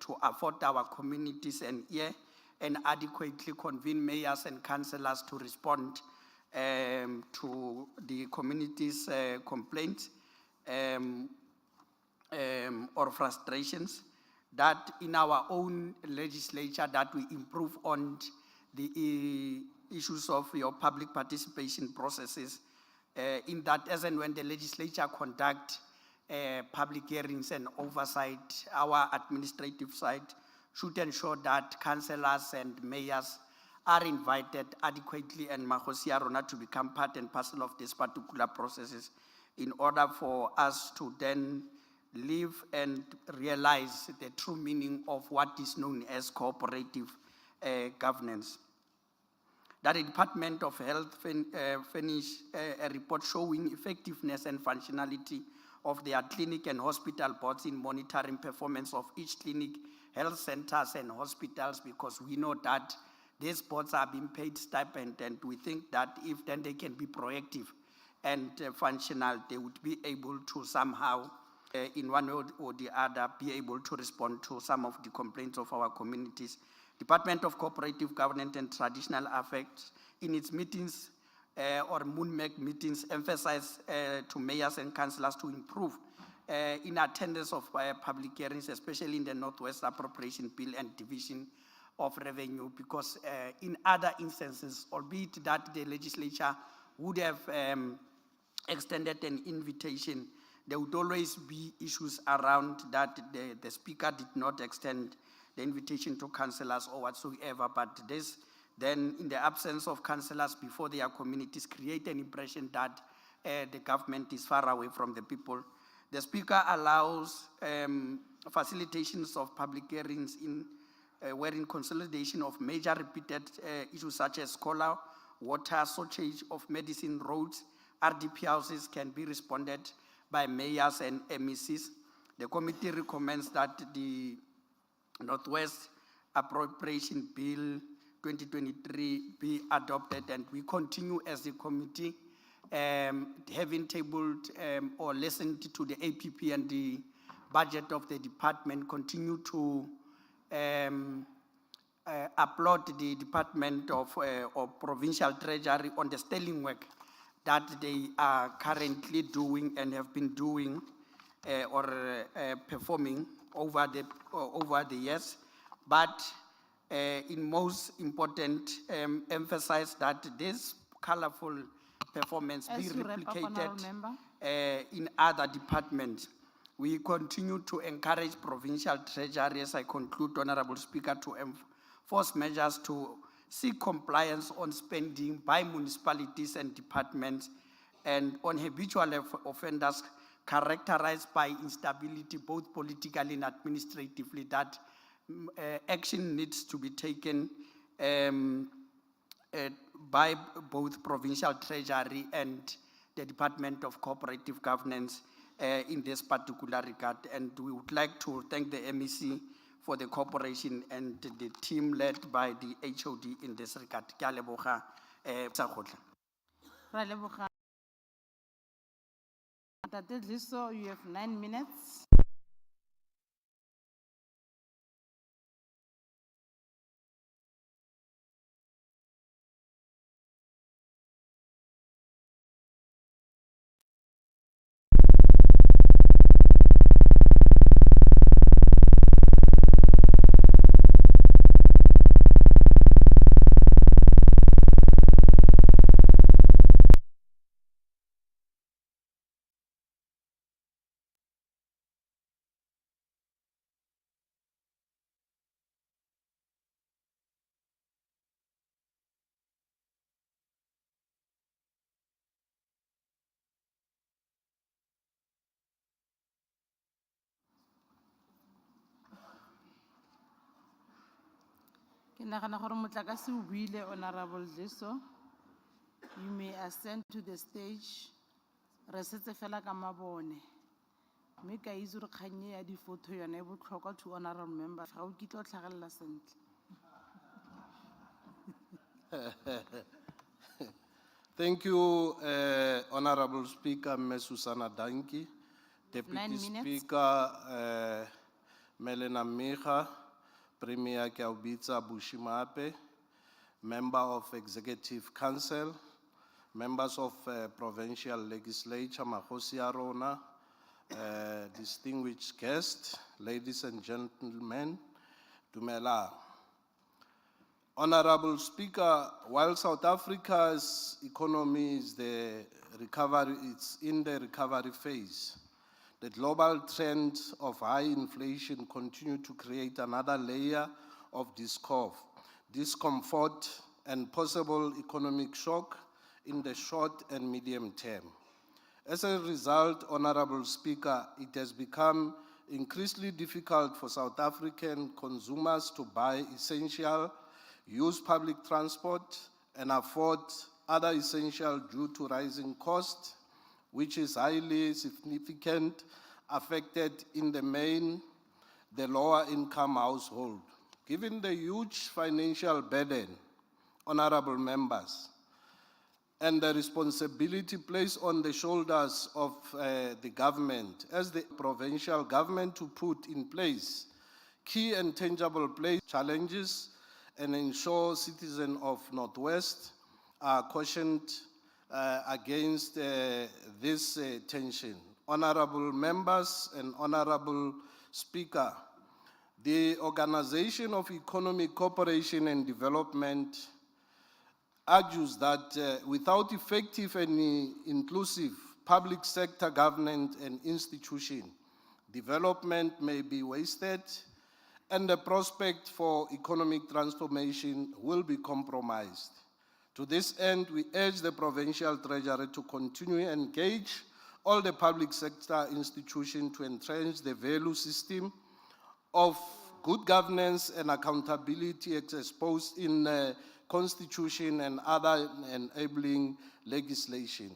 to afford our communities and adequately convene mayors and councillors to respond to the community's complaints or frustrations, that in our own legislature that we improve on the issues of your public participation processes, in that as and when the legislature conduct public hearings and oversight, our administrative side should ensure that councillors and mayors are invited adequately and Mahosi Arona to become part and parcel of these particular processes in order for us to then live and realize the true meaning of what is known as cooperative governance. That the Department of Health furnish a report showing effectiveness and functionality of their clinic and hospital boards in monitoring performance of each clinic, health centers and hospitals, because we know that these boards are being paid stipend, and we think that if then they can be proactive and functional, they would be able to somehow, in one way or the other, be able to respond to some of the complaints of our communities. Department of Cooperative Governance and Traditional Affairs, in its meetings or MoonMec meetings, emphasize to mayors and councillors to improve in attendance of public hearings, especially in the Northwest Appropriation Bill and Division of Revenue, because in other instances, albeit that the legislature would have extended an invitation, there would always be issues around that the speaker did not extend the invitation to councillors or whatsoever, but this then, in the absence of councillors before their communities, create an impression that the government is far away from the people. The speaker allows facilitations of public hearings wherein consolidation of major repeated issues such as scholar, water, shortage of medicine, roads, RDP houses can be responded by mayors and MECs. The committee recommends that the Northwest Appropriation Bill 2023 be adopted, and we continue as the committee having tabled or listened to the APP and the budget of the department, continue to applaud the Department of Provincial Treasury on the sterling work that they are currently doing and have been doing or performing over the years. But in most important, emphasize that this colorful performance be As you wrap up, Honourable replicated Member. in other departments. We continue to encourage provincial treasury, as I conclude, Honourable Speaker, to enforce measures to seek compliance on spending by municipalities and departments, and on habitual offenders characterized by instability, both politically and administratively, that action needs to be taken by both provincial treasury and the Department of Cooperative Governance in this particular regard. And we would like to thank the MEC for the corporation and the team led by the HOD in this regard. Ke a leboga, sa kgotla. Ra leboga. Ntate Dliso, you have 9 minutes. Ke nagana gore motlakase o buile, Honorable Dliso. You may ascend to the stage. Re setse fela ka mabone. Mme ka itse gore kgang e ya di-photo yone e botlhokwa to honorable member. Ga o kitla o tlhagelela sentle. Thank you, Honorable Speaker, Ms. Susana Danki, 9 Deputy minutes. Speaker, Melena Micha, Premier Kiaubitsa Bushimape, Member of Executive Council, members of Provincial Legislature, Mahosi Arona, distinguished guests, ladies and gentlemen, Dumela. Honorable Speaker, while South Africa's economy is it's in the recovery phase, the global trend of high inflation continue to create another layer of discomfort and possible economic shock in the short and medium term. As a result, Honorable Speaker, it has become increasingly difficult for South African consumers to buy essential, use public transport, and afford other essential due to rising costs, which is highly significant, affected in the lower income household. Given the huge financial burden, honorable members, and the responsibility placed on the shoulders of the government, as the provincial government, to put in place key and tangible challenges and ensure citizens of Northwest are cautioned against this tension. Honorable members and honorable Speaker, the Organization of Economic Cooperation and Development argues that without effective and inclusive public sector government and institution, development may be wasted and the prospect for economic transformation will be compromised. To this end, we urge the Provincial Treasury to continue to engage all the public sector institutions to entrench the value system of good governance and accountability exposed in the Constitution and other enabling legislation.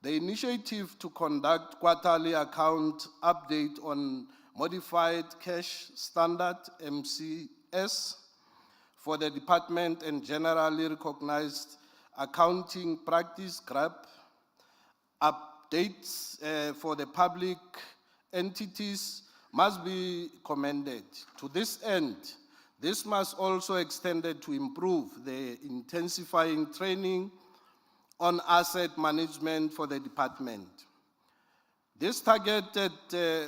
The initiative to conduct quarterly account update on modified cash standard MCS for the department and generally recognized accounting practice GRAP updates for the public entities must be commended. To this end, this must also extend to improve the intensifying training on asset management for the department. This targeted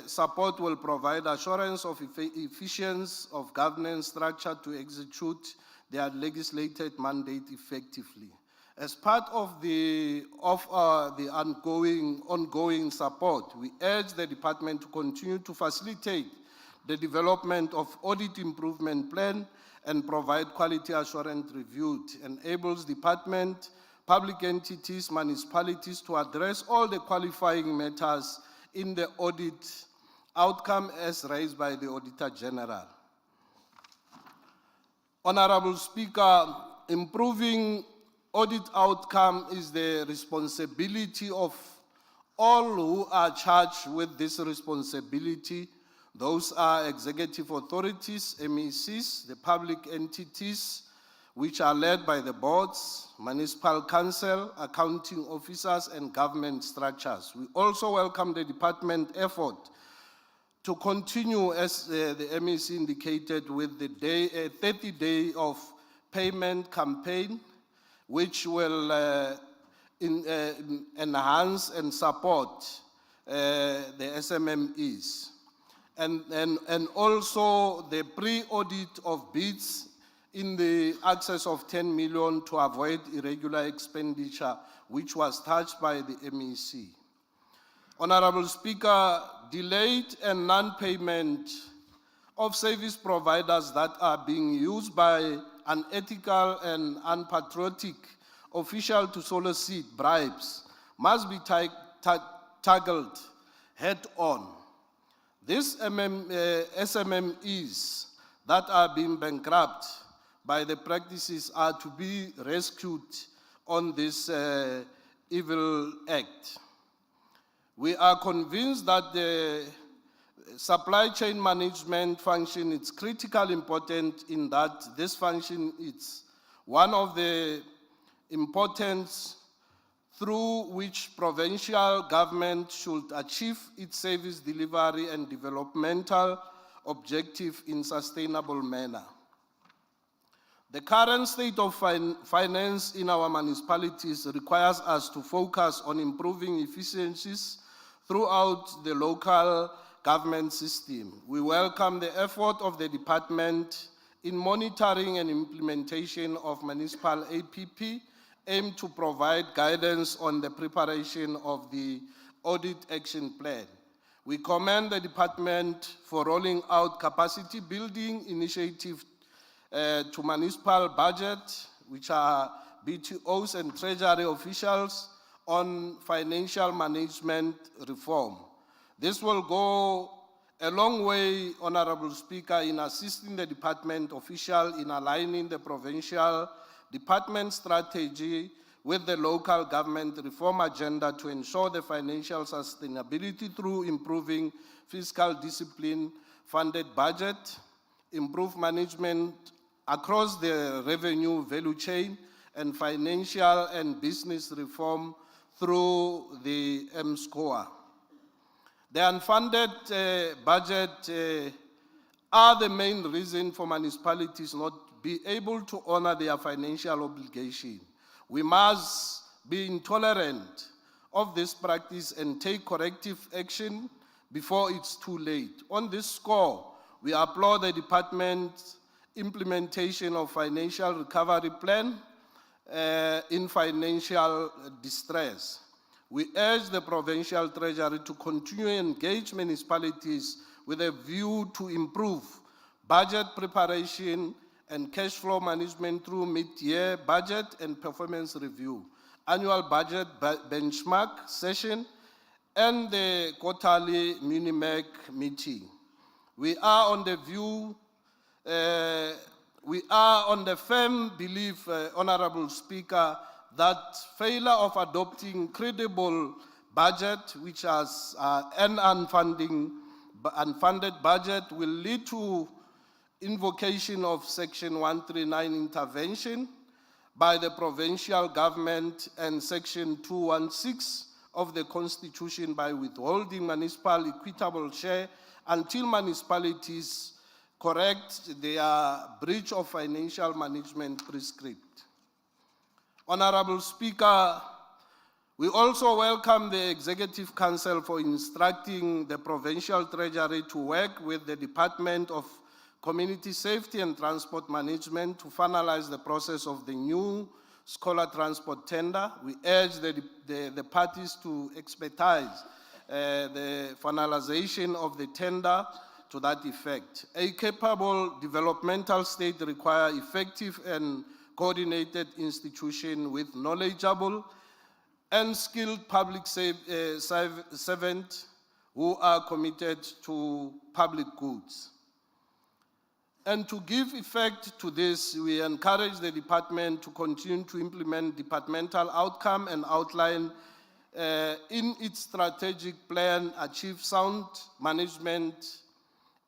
support will provide assurance of efficiency of governance structure to execute their legislated mandate effectively. As part of the ongoing support, we urge the department to continue to facilitate the development of audit improvement plan and provide quality assurance review. It enables department, public entities, municipalities to address all the qualifying matters in the audit outcome as raised by the Auditor General. Honorable Speaker, improving audit outcome is the responsibility of all who are charged with this responsibility, Those are executive authorities, MECs, the public entities, which are led by the boards, municipal council, accounting officers, and government structures. We also welcome the department effort to continue, as the MEC indicated, with the 30-day of payment campaign, which will enhance and support the SMMEs. And also the pre-audit of bids in the excess of 10 million to avoid irregular expenditure, which was touched by the MEC. Honorable Speaker, delayed and non-payment of service providers that are being used by unethical and unpatriotic officials to solicit bribes must be tackled head-on. These SMMEs that are being bankrupt by the practices are to be rescued on this evil act. We are convinced that the supply chain management function is critically important in that this function is one of the importance through which provincial government should achieve its service delivery and developmental objective in sustainable manner. The current state of finance in our municipalities requires us to focus on improving efficiencies throughout the local government system. We welcome the effort of the department in monitoring and implementation of municipal APP aimed to provide guidance on the preparation of the audit action plan. We commend the department for rolling out capacity building initiatives to municipal budget, which are BTOs and treasury officials, on financial management reform. This will go a long way, Honorable Speaker, in assisting the department official in aligning the provincial department strategy with the local government reform agenda to ensure the financial sustainability through improving fiscal discipline, funded budget, improved management across the revenue value chain, and financial and business reform through the MSCOA. The unfunded budget are the main reason for municipalities not be able to honor their financial obligation. We must be intolerant of this practice and take corrective action before it's too late. On this score, we applaud the department's implementation of financial recovery plan in financial distress. We urge the provincial treasury to continue to engage municipalities with a view to improve budget preparation and cash flow management through mid-year budget and performance review, annual budget benchmark session, and the quarterly Minimac meeting. We are on the firm belief, Honorable Speaker, that failure of adopting credible budget, which has an unfunded budget, will lead to invocation of Section 139 intervention by the provincial government and Section 216 of the Constitution by withholding municipal equitable share until municipalities correct their breach of financial management prescript. Honorable Speaker, we also welcome the Executive Council for instructing the Provincial Treasury to work with the Department of Community Safety and Transport Management to finalize the process of the new scholar transport tender. We urge the parties to expedite the finalization of the tender to that effect. A capable developmental state requires effective and coordinated institution with knowledgeable and skilled public servants who are committed to public goods. And to give effect to this, we encourage the department to continue to implement departmental outcome and outline in its strategic plan, achieve sound management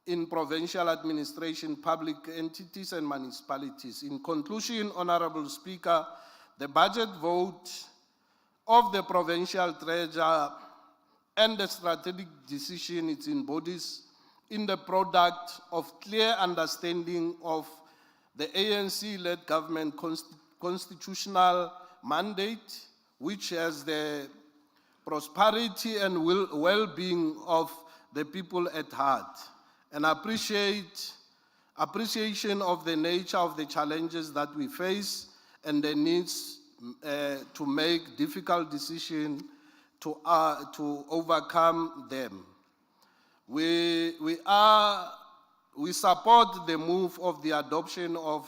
in provincial administration, public entities and municipalities. In conclusion, Honorable Speaker, the budget vote of the provincial treasurer and the strategic decision it embodies in the product of clear understanding of the ANC-led government constitutional mandate, which has the prosperity and well-being of the people at heart, and appreciation of the nature of the challenges that we face and the needs to make difficult decisions to overcome them. We support the move of the adoption of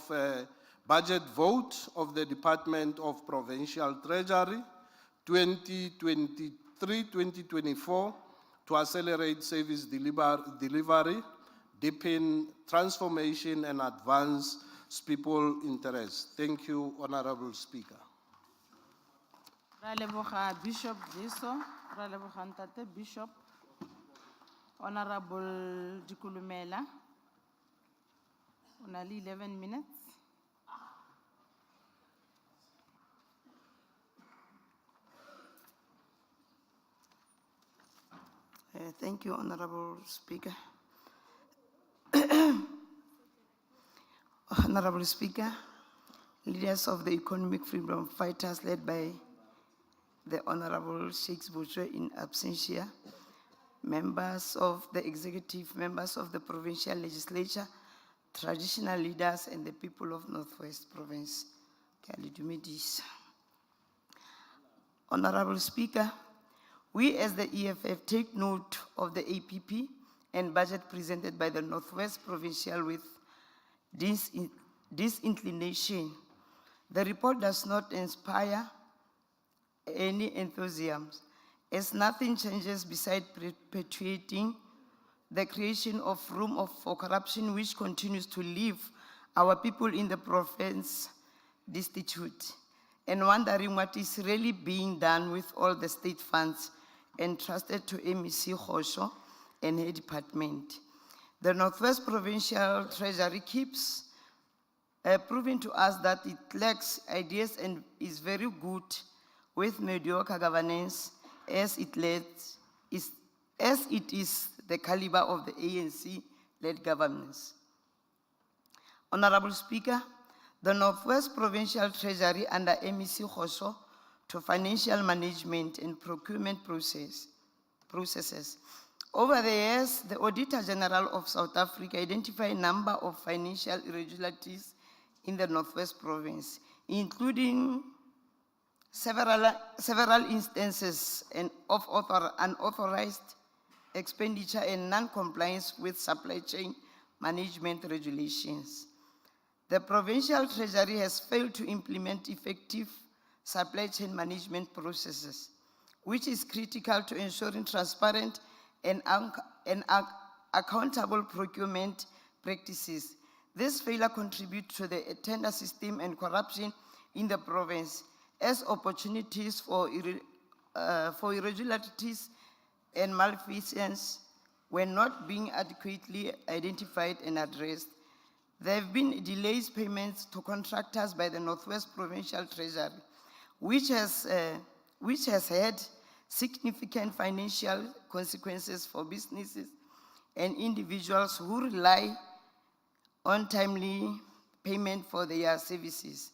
budget vote of the Department of Provincial Treasury 2023-2024 to accelerate service delivery, deepen transformation and advance people's interests. Thank you, Honorable Speaker. Ra leboga Bishop Diso, ra leboga Ntate Bishop. Honorable Dikulumela, only 11 minutes. Thank you, Honorable Speaker. Honorable Speaker, leaders of the economic freedom fighters led by the Honorable Sheikh Butcher in absentia, members of the executive, members of the provincial legislature, traditional leaders, and the people of Northwest Province. Honorable Speaker, we as the EFF take note of the APP and budget presented by the Northwest Provincial with disinclination. The report does not inspire any enthusiasm, as nothing changes beside perpetuating the creation of room for corruption, which continues to leave our people in the province destitute and wondering what is really being done with all the state funds entrusted to MEC Hosho and her department. The Northwest Provincial Treasury keeps proving to us that it lacks ideas and is very good with mediocre governance as it is the caliber of the ANC-led governance. Honorable Speaker, the Northwest Provincial Treasury under MEC Hosho to financial management and procurement processes. Over the years, the Auditor General of South Africa identified a number of financial irregularities in the Northwest Province, including several instances of unauthorized expenditure and non-compliance with supply chain management regulations. The Provincial Treasury has failed to implement effective supply chain management processes, which is critical to ensuring transparent and accountable procurement practices. This failure contributes to the tender system and corruption in the province, as opportunities for irregularities and malfeasance were not being adequately identified and addressed. There have been delays payments to contractors by the Northwest Provincial Treasury, which has had significant financial consequences for businesses and individuals who rely on timely payment for their services.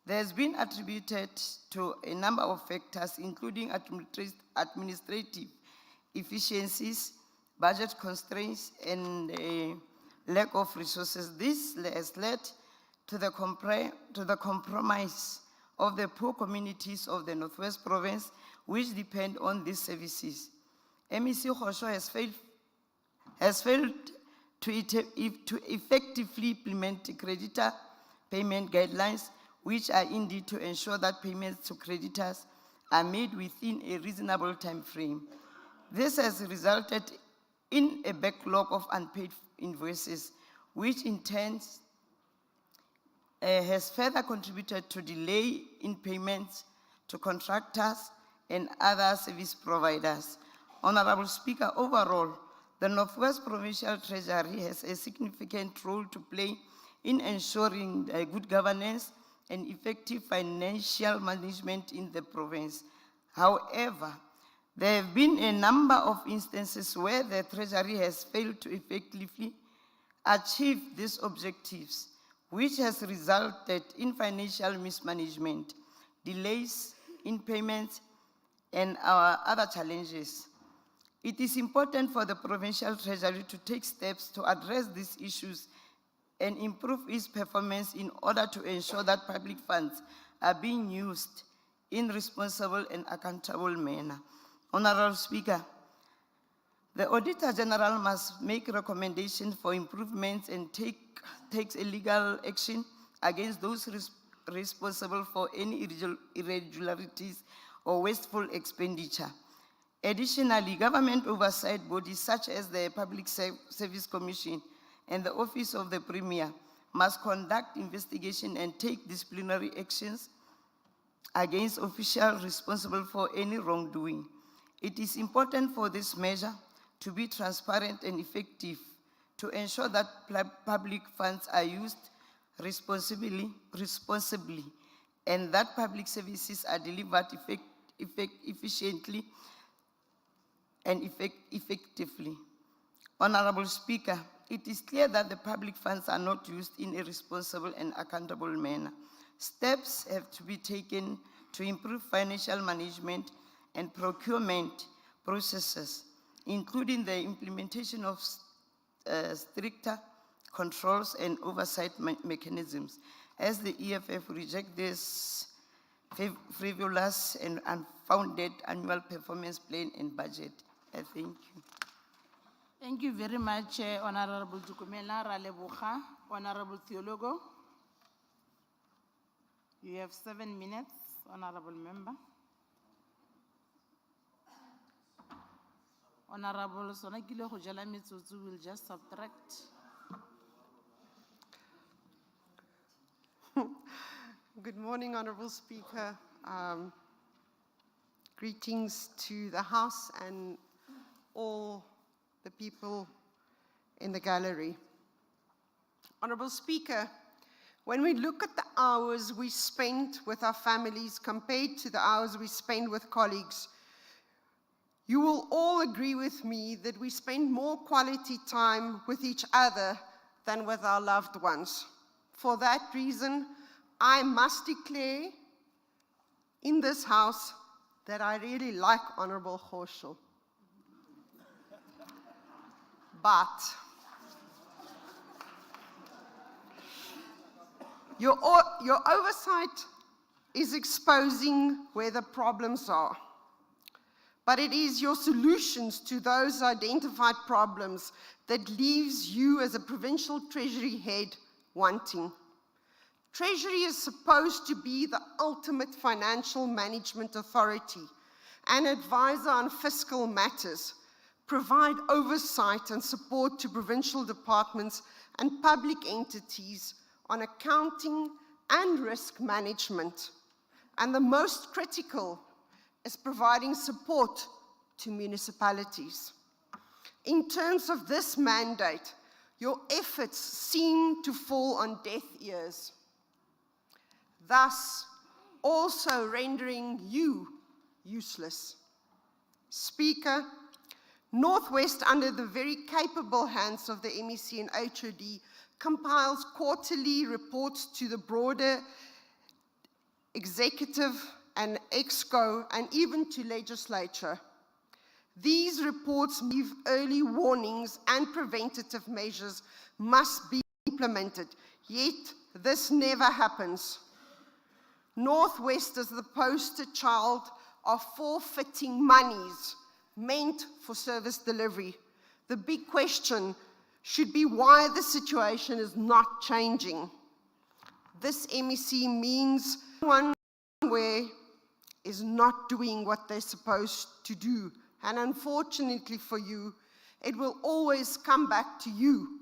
There has been attributed to a number of factors, including administrative efficiencies, budget constraints, and a lack of resources. This has led to the compromise of the poor communities of the Northwest Province, which depend on these services. MEC Hosho has failed to effectively implement creditor payment guidelines, which are indeed to ensure that payments to creditors are made within a reasonable time frame. This has resulted in a backlog of unpaid invoices, which in turn has further contributed to delay in payments to contractors and other service providers. Honorable Speaker, overall, The Northwest Provincial Treasury has a significant role to play in ensuring good governance and effective financial management in the province. However, there have been a number of instances where the Treasury has failed to effectively achieve these objectives, which has resulted in financial mismanagement, delays in payments, and other challenges. It is important for the Provincial Treasury to take steps to address these issues and improve its performance in order to ensure that public funds are being used in responsible and accountable manner. Honorable Speaker, the Auditor General must make recommendations for improvements and takes a legal action against those responsible for any irregularities or wasteful expenditure. Additionally, government oversight bodies such as the Public Service Commission and the Office of the Premier must conduct investigation and take disciplinary actions against officials responsible for any wrongdoing. It is important for this measure to be transparent and effective to ensure that public funds are used responsibly, and that public services are delivered efficiently and effectively. Honorable Speaker, it is clear that the public funds are not used in a responsible and accountable manner. Steps have to be taken to improve financial management and procurement processes, including the implementation of stricter controls and oversight mechanisms. As the EFF rejects this frivolous and unfounded annual performance plan and budget. I thank you. Thank you very much, Honorable Dukumela Raleboga. Honorable Theologo, you have 7 minutes, Honorable Member. Honorable Sonakile Hojala Mitsutsu will just subtract. Good morning, Honorable Speaker. Greetings to the House and all the people in the gallery. Honorable Speaker, when we look at the hours we spend with our families compared to the hours we spend with colleagues, you will all agree with me that we spend more quality time with each other than with our loved ones. For that reason, I must declare in this House that I really like Honorable Khosho. But your oversight is exposing where the problems are. But it is your solutions to those identified problems that leaves you as a provincial treasury head wanting. Treasury is supposed to be the ultimate financial management authority, an advisor on fiscal matters, provide oversight and support to provincial departments and public entities on accounting and risk management. And the most critical is providing support to municipalities. In terms of this mandate, your efforts seem to fall on deaf ears, thus also rendering you useless. Speaker, Northwest, under the very capable hands of the MEC and HOD, compiles quarterly reports to the broader executive and EXCO, and even to legislature. These reports give early warnings and preventative measures must be implemented, yet this never happens. Northwest is the poster child of forfeiting monies meant for service delivery. The big question should be why the situation is not changing. This MEC means one way is not doing what they're supposed to do. And unfortunately for you, it will always come back to you